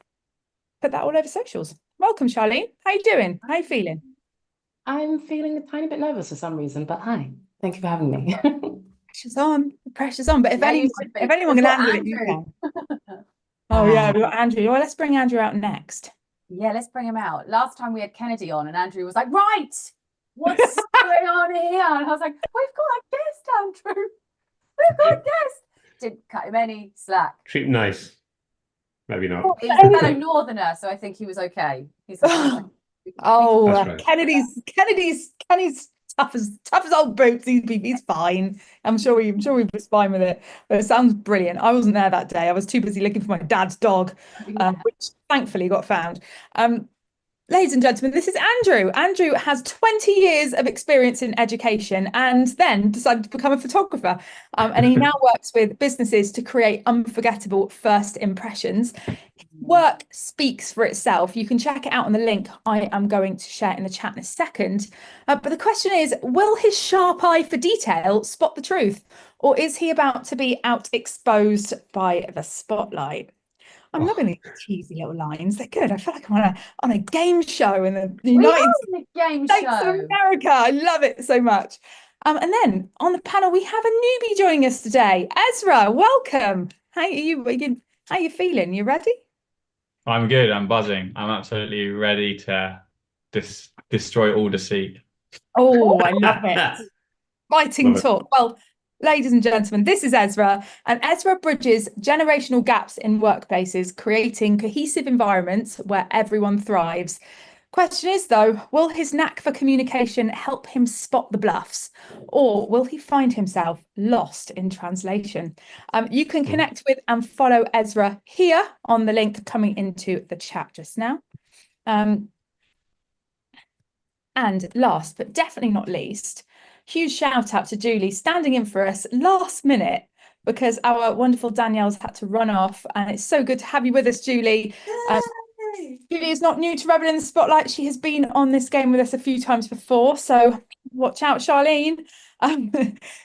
put that all over socials. Welcome, Charlene. How you doing? How you feeling? I'm feeling a tiny bit nervous for some reason, but hi. Thank you for having me. Pressure's on. The pressure's on. But if anyone can handle it, you can. Oh, yeah, we've got Andrew. Well, let's bring Andrew out next. Yeah, let's bring him out. Last time we had Kennedy on and Andrew was like, right, what's going on here? And I was like, we've got a guest, Andrew. We've got a guest. Didn't cut him any slack. Treat him nice. Maybe not. He's a fellow northerner, so I think he was okay. He's like, oh, right. Kennedy's tough as old boots. He's fine. I'm sure he was fine with it. But it sounds brilliant. I wasn't there that day. I was too busy looking for my dad's dog, which thankfully got found. Ladies and gentlemen, this is Andrew. Andrew has 20 years of experience in education and then decided to become a photographer. And he now works with businesses to create unforgettable first impressions. His work speaks for itself. You can check it out on the link I am going to share in the chat in a second. But the question is, will his sharp eye for detail spot the truth? Or is he about to be out exposed by the spotlight? I'm loving these cheesy little lines. They're good. I feel like I'm on a game show in the United States of America. I love it so much. And then on the panel, we have a newbie joining us today. Ezra, welcome. How are you feeling? You ready? I'm good. I'm buzzing. I'm absolutely ready to destroy all deceit. Oh, I love it. Fighting Love it. talk. Well, ladies and gentlemen, this is Ezra, and Ezra bridges generational gaps in workplaces, creating cohesive environments where everyone thrives. Question is, though, will his knack for communication help him spot the bluffs, or will he find himself lost in translation? You can connect with and follow Ezra here on the link coming into the chat just now. And last, but definitely not least, huge shout out to Julie standing in for us last minute because our wonderful Danielle's had to run off, and it's so good to have you with us, Julie. Julie is not new to Rebel in the Spotlight. She has been on this game with us a few times before, so watch out, Charlene.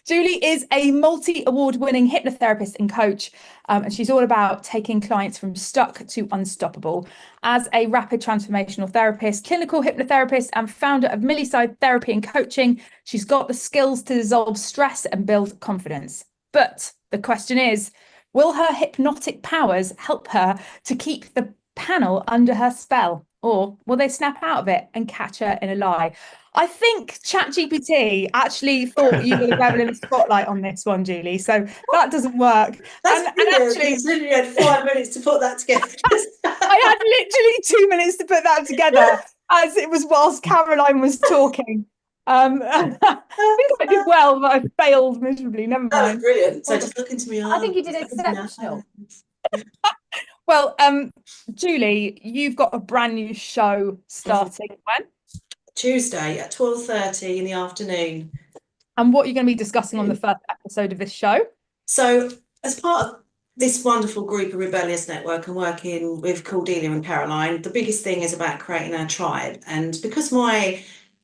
Julie is a multi-award winning hypnotherapist and coach, and she's all about taking clients from stuck to unstoppable. As a rapid transformational therapist, clinical hypnotherapist, and founder of Milliside Therapy and Coaching, she's got the skills to dissolve stress and build confidence. But the question is, will her hypnotic powers help her to keep the panel under her spell, or will they snap out of it and catch her in a lie? I think ChatGPT actually thought you were the Rebel in the Spotlight on this one, Julie, so that doesn't work. That's and brilliant. actually, He's literally had 5 minutes to put that together. I had literally 2 minutes to put that together, as it was whilst Caroline was talking. I think I did well, but I failed miserably. Never That was mind. brilliant. So just look into me. I think you did exceptional. Well, Julie, you've got a brand new show starting when? Tuesday at 12:30 in the afternoon. And what are you going to be discussing on the first episode of this show? So as part of this wonderful group of Rebellious Network and working with Cordelia and Caroline, the biggest thing is about creating a tribe. And because my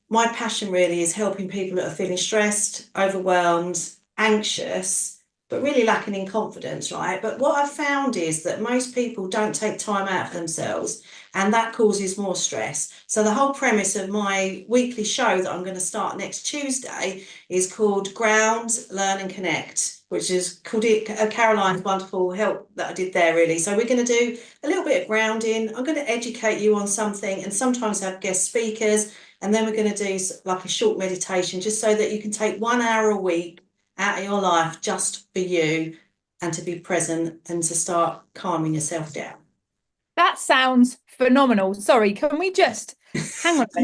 passion really is helping people that are feeling stressed, overwhelmed, anxious, but really lacking in confidence, right? But what I've found is that most people don't take time out for themselves, and that causes more stress. So the whole premise of my weekly show that I'm going to start next Tuesday is called Ground, Learn and Connect, which is called Caroline's wonderful help that I did there, really. So we're going to do a little bit of grounding. I'm going to educate you on something and sometimes have guest speakers. And then we're going to do like a short meditation just so that you can take 1 hour a week out of your life just for you and to be present and to start calming yourself down. That sounds phenomenal. Sorry, can we just hang on a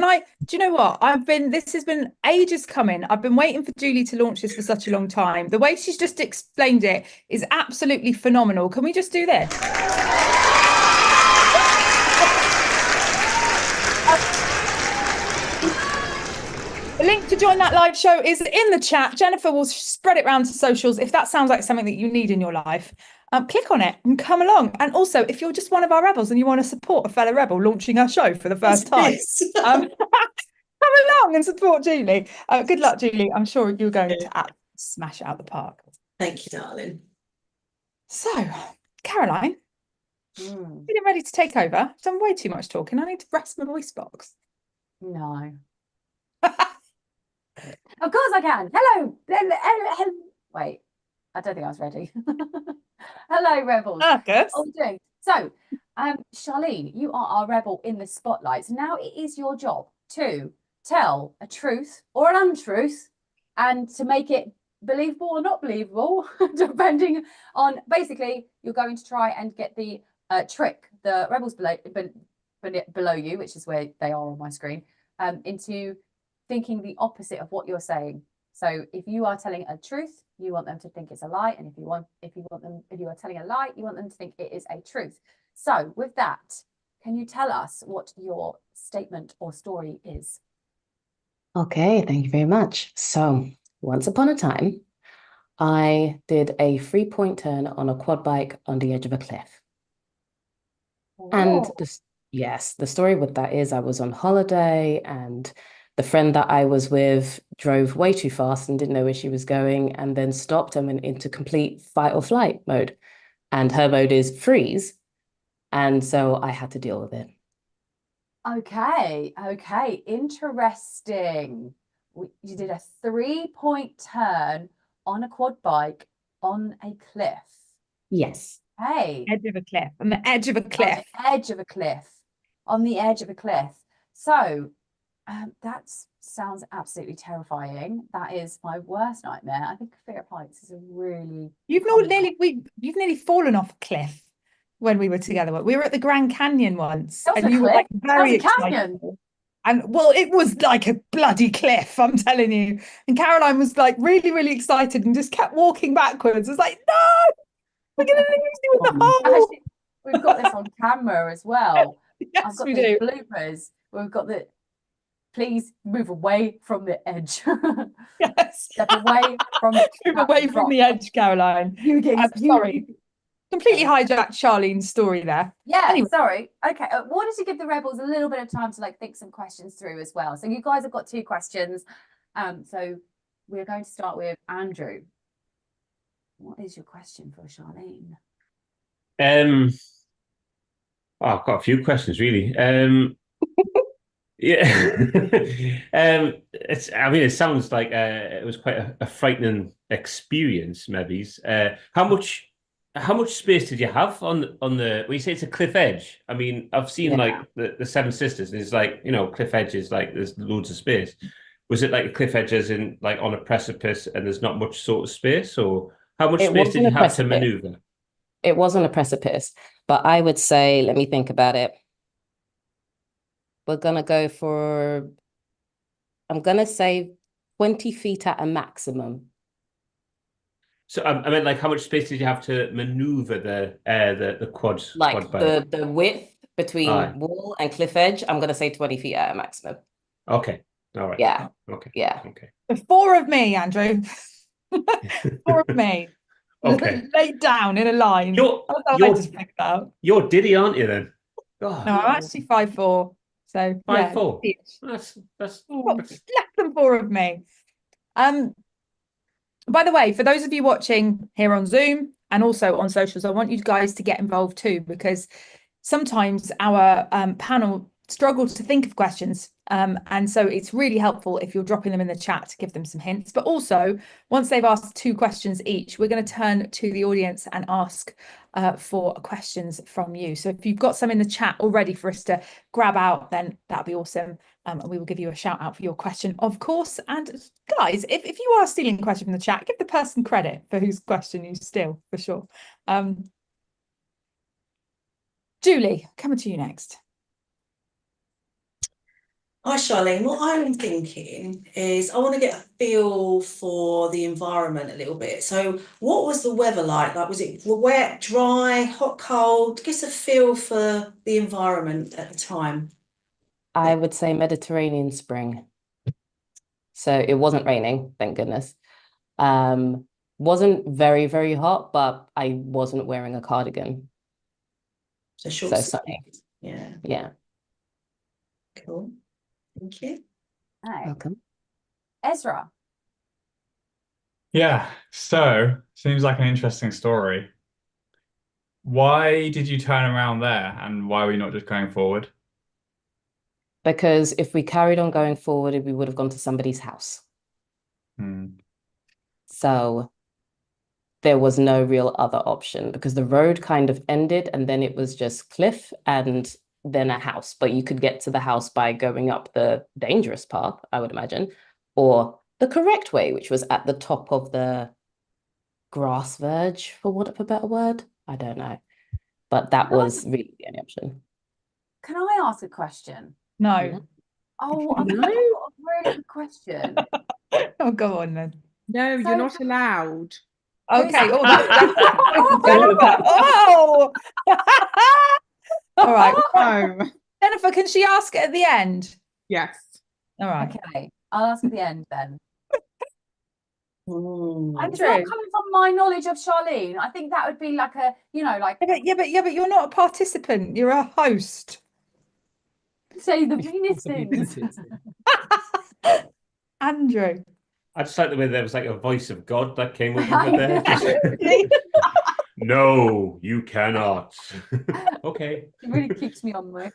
minute? Do you know what? This has been ages coming. I've been waiting for Julie to launch this for such a long time. The way she's just explained it is absolutely phenomenal. Can we just do this? The link to join that live show is in the chat. Jennifer will spread it around to socials. If that sounds like something that you need in your life, click on it and come along. And also, if you're just one of our rebels and you want to support a fellow rebel launching our show for the first time, come along and support Julie. Good luck, Julie. I'm sure you're going to smash it out the park. Thank you, darling. So, Caroline, feeling ready to take over? I've done way too much talking. I need to rest my voice box. No. Of course I can. Hello. Wait, I don't think I was ready. Hello, rebels. Marcus. What are we doing? So, Charlene, you are our rebel in the spotlight. So now it is your job to tell a truth or an untruth and to make it believable or not believable, depending on, basically, you're going to try and get the trick, the rebels below you, which is where they are on my screen, into thinking the opposite of what you're saying. So if you are telling a truth, you want them to think it's a lie, and if you are telling a lie, you want them to think it is a truth. So with that, can you tell us what your statement or story is? Okay, thank you very much. So once upon a time, I did a 3-point turn on a quad bike on the edge of a cliff. And the story with that is I was on holiday, and the friend that I was with drove way too fast and didn't know where she was going, and then stopped and went into complete fight or flight mode. And her mode is freeze. And so I had to deal with it. Okay, interesting. You did a 3-point turn on a quad bike on a cliff. Yes. Hey. Edge of a cliff. On the edge of a cliff. On the edge of a cliff. On the edge of a cliff. So That sounds absolutely terrifying. That is my worst nightmare. I think fear of heights is a really You've nearly fallen off a cliff when we were together. We were at the Grand Canyon once, That was and a you were cliff. like That was very a canyon. excited. And well, it was like a bloody cliff, I'm telling you. And Caroline was like really, really excited and just kept walking backwards. I was like, no, we're gonna lose you in the hole. Actually, we've got this on camera as well. I've Yes, got we these do. bloopers where we've got the please move away from the edge. Yes. Step away from it. Move away from the edge, Caroline. I'm sorry. Completely hijacked Charlene's story there. Yeah, Anyway. sorry. Okay, wanted to give the rebels a little bit of time to like think some questions through as well. So you guys have got 2 questions. So we're going to start with Andrew. What is your question for Charlene? I've got a few questions really. Yeah. It sounds like it was quite a frightening experience, maybe. How much space did you have on the when you say it's a cliff edge? I mean, I've seen like the Seven Sisters, and it's like, cliff edges, like there's loads of space. Was it like a cliff edge as in like on a precipice and there's not much sort of space, or how much space did you have to maneuver? It wasn't a precipice, but I would say, let me think about it. We're gonna go for, I'm gonna say 20 feet at a maximum. So I mean, like, how much space did you have to maneuver the quad? Like quad the width between wall and cliff edge, I'm gonna say 20 feet at a maximum. Okay. All right. Yeah. Okay. Yeah. Okay. The 4 of me, Andrew. 4 of me. Okay. Laid down in a line. I just picked that out. You're Diddy, aren't you then? Oh. No, I'm actually 5'4". So 5'4". Yeah, That's less than 4 of me. By the way, for those of you watching here on Zoom and also on socials, I want you guys to get involved too, because sometimes our panel struggles to think of questions. And so it's really helpful if you're dropping them in the chat to give them some hints. But also, once they've asked 2 questions each, we're going to turn to the audience and ask for questions from you. So if you've got some in the chat already for us to grab out, then that'd be awesome. And we will give you a shout out for your question, of course. And guys, if you are stealing a question from the chat, give the person credit for whose question you steal, for sure. Julie, coming to you next. Hi, Charlene. What I'm thinking is I want to get a feel for the environment a little bit. So what was the weather like? Like, was it wet, dry, hot, cold? Give us a feel for the environment at the time. I would say Mediterranean spring. So it wasn't raining, thank goodness. Wasn't very, very hot, but I wasn't wearing a cardigan. So short sunny. Yeah. Yeah. Cool. Thank you. Hi. Welcome. Ezra. Yeah, so seems like an interesting story. Why did you turn around there, and why were you not just going forward? Because if we carried on going forward, we would have gone to somebody's house. So there was no real other option, because the road kind of ended and then it was just cliff and then a house. But you could get to the house by going up the dangerous path, I would imagine, or the correct way, which was at the top of the grass verge, for want of a better word. I don't know. But that was really the only option. Can I ask a question? No. Oh, I've got a really good question. Oh, go on then. No, you're not allowed. Okay. Oh. All right. No. Jennifer, can she ask it at the end? Yes. All right. Okay, I'll ask at the end then. Andrew. It's not coming from my knowledge of Charlene. I think that would be like a, like. Yeah, but you're not a participant. You're a host. Say the penis things. Andrew. I just like the way there was like a voice of God that came over there. No, you cannot. Okay. It really keeps me on my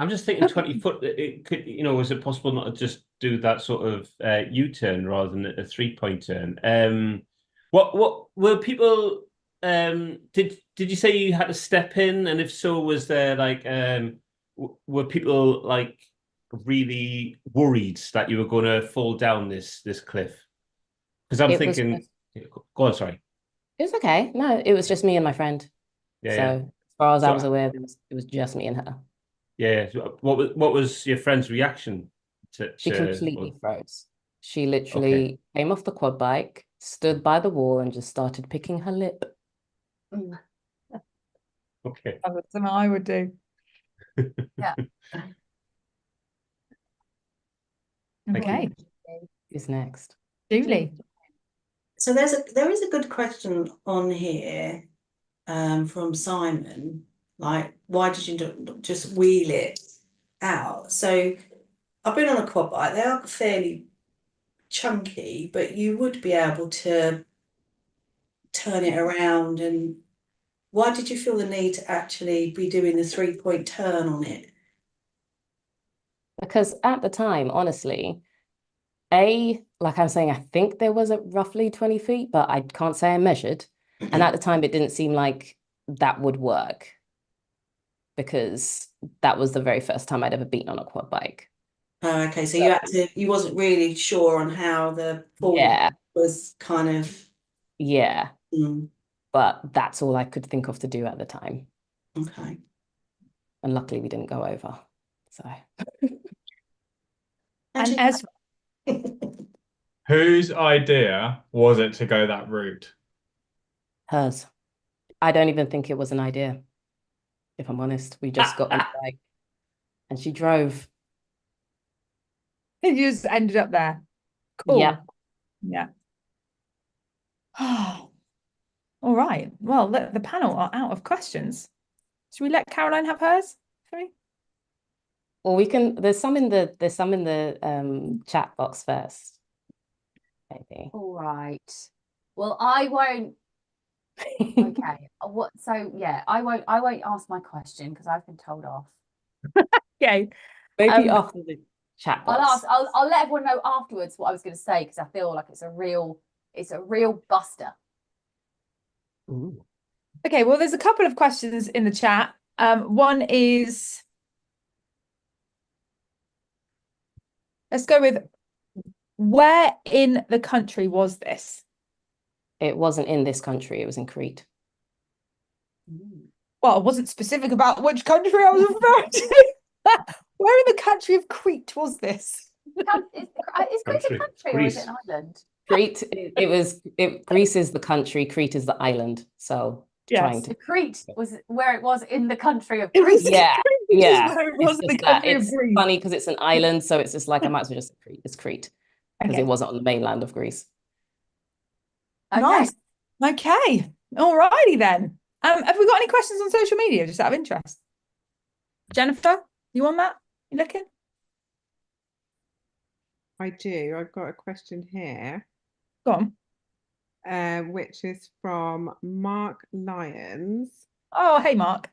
I'm just thinking 20 foot. It could, is it possible not to just do that sort of U-turn rather than a 3-point turn? What were people did you say you had to step in? And if so, was there like were people like really worried that you were going to fall down this cliff? Because I'm It was thinking, go on, sorry. it was okay. No, it was just me and my friend. Yeah, So yeah. as far as I was So aware, it was just me and her. yeah. So what was your friend's reaction She to completely froze. She okay. literally came off the quad bike, stood by the wall, and just started picking her lip. Okay. That's something I would do. Yeah. Okay. Who's next? Julie. So there is a good question on here from Simon, like, why did you just wheel it out? So I've been on a quad bike, they are fairly chunky, but you would be able to turn it around. And why did you feel the need to actually be doing the 3-point turn on it? Because at the time, honestly, like I'm saying, I think there was a roughly 20 feet, but I can't say I measured. And at the time, it didn't seem like that would work because that was the very first time I'd ever been on a quad bike. Oh, okay. So you wasn't really sure on how the fall Yeah, was kind of. yeah. Mm, But that's all I could think of to do at the time. okay. And luckily we didn't go over. So And as Whose idea was it to go that route? hers. I don't even think it was an idea, if I'm honest. We just got on the bike and she drove. you just ended up there. Cool. Yeah. Yeah. All right. Well, the panel are out of questions. Should we let Caroline have hers? Sorry. Well, we can. There's some in the chat box first. Maybe. All right. Well, I won't. Okay. What? So yeah, I won't ask my question because I've been told off. Okay. Maybe after the chat box. I'll let everyone know afterwards what I was going to say because I feel like it's a real buster. Ooh. Okay, well, there's a couple of questions in the chat. One is, let's go with, where in the country was this? It wasn't in this country, it was in Crete. Well, I wasn't specific about which country I was referring to. Where in the country of Crete was this? Is Crete a country or is it an island? Crete, Greece is the country, Crete is the island. So trying to. Crete was where it was in the country of It was Greece. Yeah, yeah. Where it was in the It's just that country of it's Greece. funny because it's an island, so it's just like I might as well just say Crete. It's Crete because Okay. it wasn't on the mainland of Greece. Okay. Nice. Okay. All righty then. Have we got any questions on social media, just out of interest? Jennifer, you on that? You looking? I do. I've got a question here, Go on. which is from Mark Lyons. Oh, hey, Mark.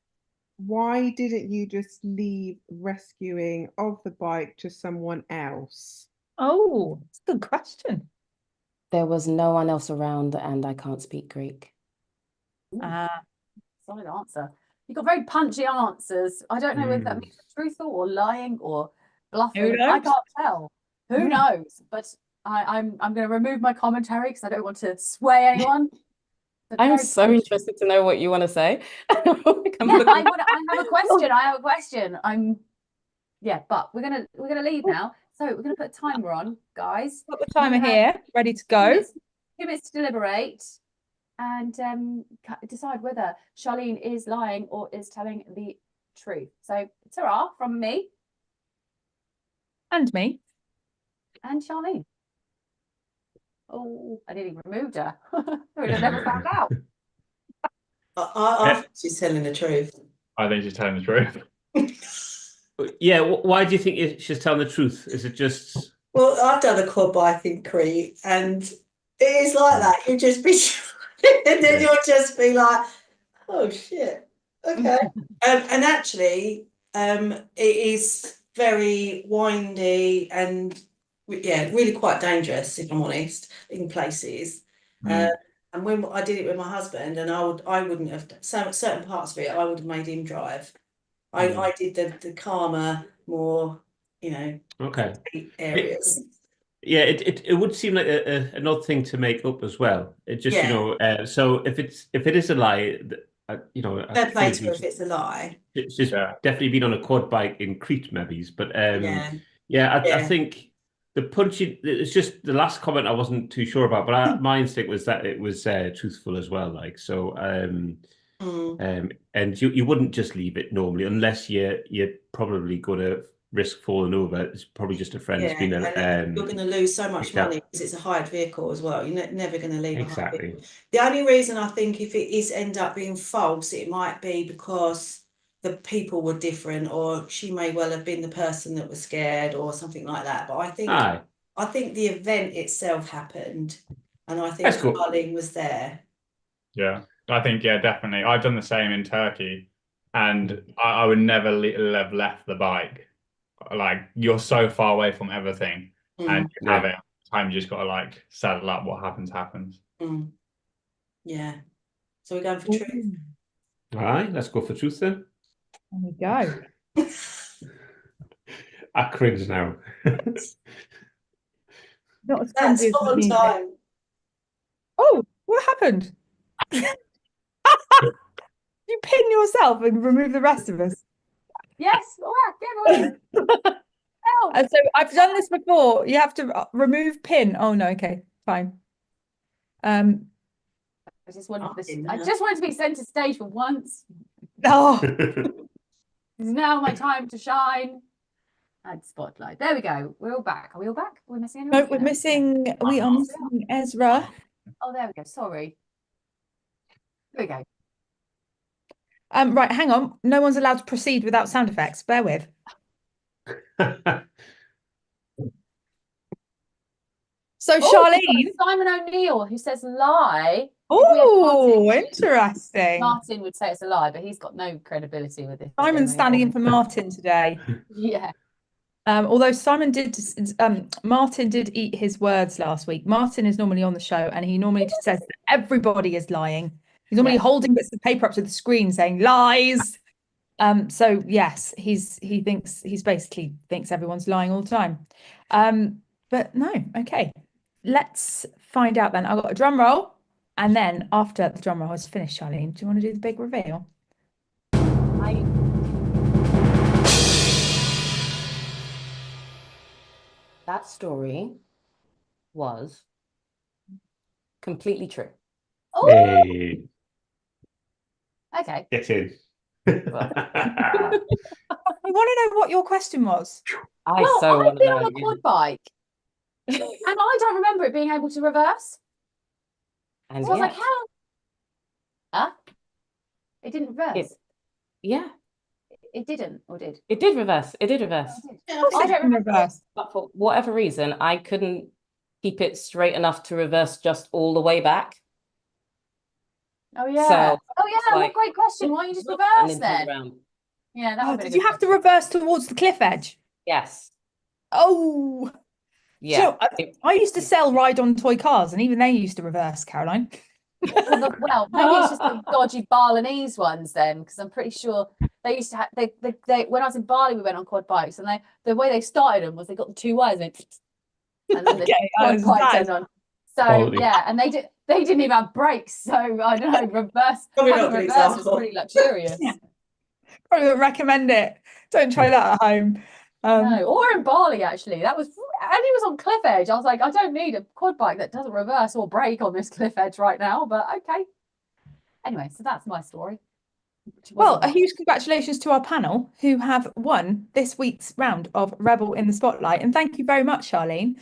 Why didn't you just leave rescuing of the bike to someone else? Oh, that's a good question. There was no one else around, and I can't speak Greek. Solid answer. You got very punchy answers. I don't know whether that means truthful or lying or bluffing. I can't tell. Who knows? But I'm going to remove my commentary because I don't want to sway anyone. I'm so interested to know what you want to say. I have a question. I have a question. But we're gonna leave now. So we're gonna put a timer on, guys. Got the timer here, ready to go. 2 minutes to deliberate and decide whether Charlene is lying or is telling the truth. So ta-ra from me. And me. And Charlene. Oh, I nearly removed her. I would have never found out. I think she's telling the truth. I think she's telling the truth. Yeah, why do you think she's telling the truth? Is it just... Well, I've done a quad bike in Crete, and it is like that. You just be, and then you'll just be like, "Oh shit, okay." And actually, it is very windy and really quite dangerous, if I'm honest, in places. And And when I did it with my husband, and I wouldn't have certain parts of it, I would have made him drive. I did the calmer, more, Okay. areas. It would seem like an odd thing to make up as well. It just, so if it is a lie, Fair play to her if it's a lie. It's just definitely been on a quad bike in Crete, maybe. But I think the punching, it's just the last comment I wasn't too sure about, but my instinct was that it was truthful as well. Like, so, and you wouldn't just leave it normally unless you're probably going to risk falling over. It's probably just a friend's been you're going to lose so much money because it's a hired vehicle as well. You're never going to leave a hired vehicle. The only reason I think if it is end up being false, it might be because the people were different, or she may well have been the person that was scared or something like that. But I think the event itself happened, and I think Charlene was there. Yeah, I think definitely. I've done the same in Turkey, and I would never have left the bike. Like, you're so far away from everything, and you have it. Time you just got to like saddle up. What happens. Yeah. So we're going for truth. All right, let's go for truth then. There we go. I cringe now. Not as That's cringy as on music. time. Oh, what happened? You pin yourself and remove the rest of us. Yes. Get away. And so I've done this before. You have to remove pin. Oh no, okay, fine. I just wanted to be centre stage for once. Oh, It's now my time to shine. And spotlight. There we go. We're all back. Are we all back? Are we missing anyone? no, we are missing Ezra. Oh, there we go. Sorry. There we go. Right, hang on. No one's allowed to proceed without sound effects. Bear with. So Charlene. Simon O'Neill, who says lie. Oh, interesting. Martin would say it's a lie, but he's got no credibility with this. Simon's standing in for Martin today. Yeah. Although Martin did eat his words last week. Martin is normally on the show, and he normally just says that everybody is lying. He's normally holding bits of paper up to the screen saying lies. So yes, he basically thinks everyone's lying all the time. But no, okay. Let's find out then. I've got a drum roll, and then after the drum roll is finished, Charlene, do you want to do the big reveal? That story was completely true. Oh. Hey. Okay. Get in. I want to know what your question was. I've been on a quad bike, and I don't remember it being able to reverse. And so I was like, how? Huh? It didn't reverse. It didn't, or did? It did reverse. It did reverse. I don't reverse. But for whatever reason, I couldn't keep it straight enough to reverse just all the way back. Oh yeah. So what a great question. Why don't you just reverse then? Yeah, that would be did you have to reverse towards the cliff edge? Yes. Oh. Yeah. So I used to sell ride-on toy cars, and even they used to reverse, Caroline. Well, maybe it's just the dodgy Balinese ones then, because I'm pretty sure they used to have they when I was in Bali, we went on quad bikes, and the way they started them was they got the two wires and then the quad bike turned on. So and they didn't even have brakes, so I don't know, reverse was pretty luxurious. Probably wouldn't recommend it. Don't try that at home. No, or in Bali actually. That was, and he was on cliff edge. I was like, I don't need a quad bike that doesn't reverse or brake on this cliff edge right now, but okay. Anyway, so that's my story. Well, a huge congratulations to our panel who have won this week's round of Rebel in the Spotlight. And thank you very much, Charlene.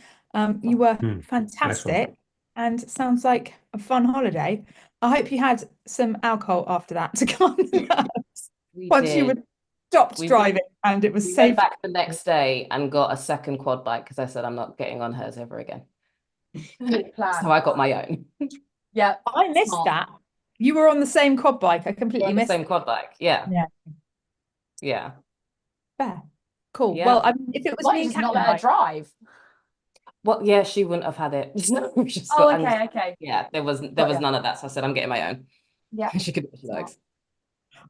You were fantastic and sounds like a fun holiday. I hope you had some alcohol after that to calm the nerves. Once you were stopped driving and it was safe. Went back the next day and got a second quad bike because I said I'm not getting on hers ever again. So I got my own. Yeah, I missed that. You were on the same quad bike. I completely missed the same quad bike. Yeah. Fair. Cool. Yeah. Well, if it was me, just not let her drive. Well, yeah, she wouldn't have had it. She's Oh, got- and okay, okay. yeah, there was Got ya. none of that. So I said, I'm getting my own. Yeah. She could do what she Smart. likes.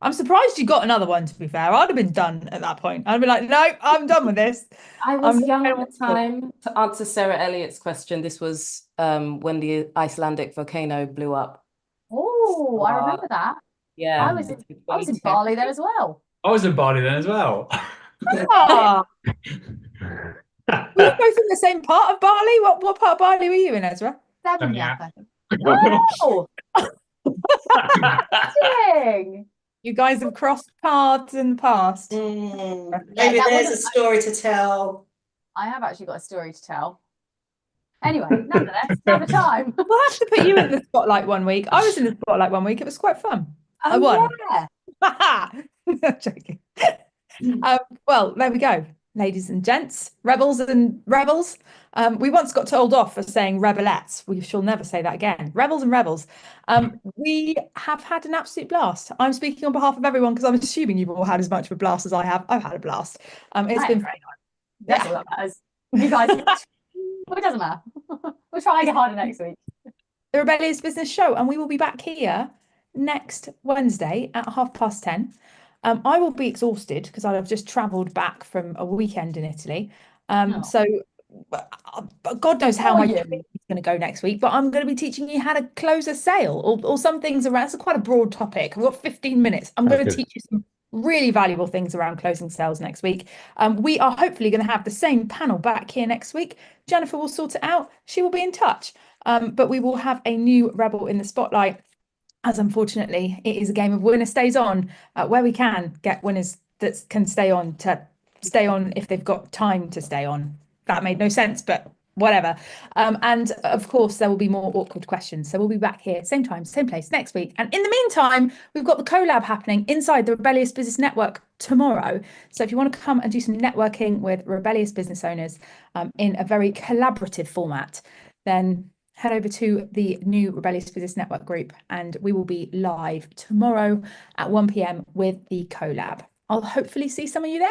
I'm surprised you got another one, to be fair. I'd have been done at that point. I'd be like, no, I'm done with this. I I'm was not young going at the to- time. To answer Sarah Elliott's question, this was when the Icelandic volcano blew up. Oh, I remember that. Yeah, I was in 2010. Bali then as well. I was in Bali then as well. Ah, were you both in the same part of Bali? What part of Bali were you in, Ezra? Seminyak, Seminyak. I think. Oh, dang. You guys have crossed paths in the past. Maybe that there's a wasn't- story to tell. I have actually got a story to tell. Anyway, nonetheless, another time. We'll have to put you in the spotlight one week. I was in the spotlight one week. It was quite fun. I won. Yeah. No, joking. Well, there we go, ladies and gents, rebels and rebels. We once got told off for saying rebelettes. We shall never say that again. Rebels and rebels. We have had an absolute blast. I'm speaking on behalf of everyone because I'm assuming you've all had as much of a blast as I have. I've had a blast. It's been Great. That's all that matters. You guys, well, it doesn't matter. We'll try and get harder next week. the Rebellious Business Show, and we will be back here next Wednesday at 10:30. I will be exhausted because I'll have just travelled back from a weekend in Italy. So God knows how my training is going to go next week, but I'm going to be teaching you how to close a sale or some things around. It's quite a broad topic. I've got 15 minutes. I'm going to teach you some really valuable things around closing sales next week. We are hopefully going to have the same panel back here next week. Jennifer will sort it out. She will be in touch. But we will have a new rebel in the spotlight, as unfortunately it is a game of winner stays on, where we can get winners that can stay on if they've got time to stay on. That made no sense, but whatever. And of course, there will be more awkward questions. So we'll be back here, same time, same place next week. And in the meantime, we've got the collab happening inside the Rebellious Business Network tomorrow. So if you want to come and do some networking with rebellious business owners in a very collaborative format, then head over to the new Rebellious Business Network group, and we will be live tomorrow at 1 p.m. with the collab. I'll hopefully see some of you there.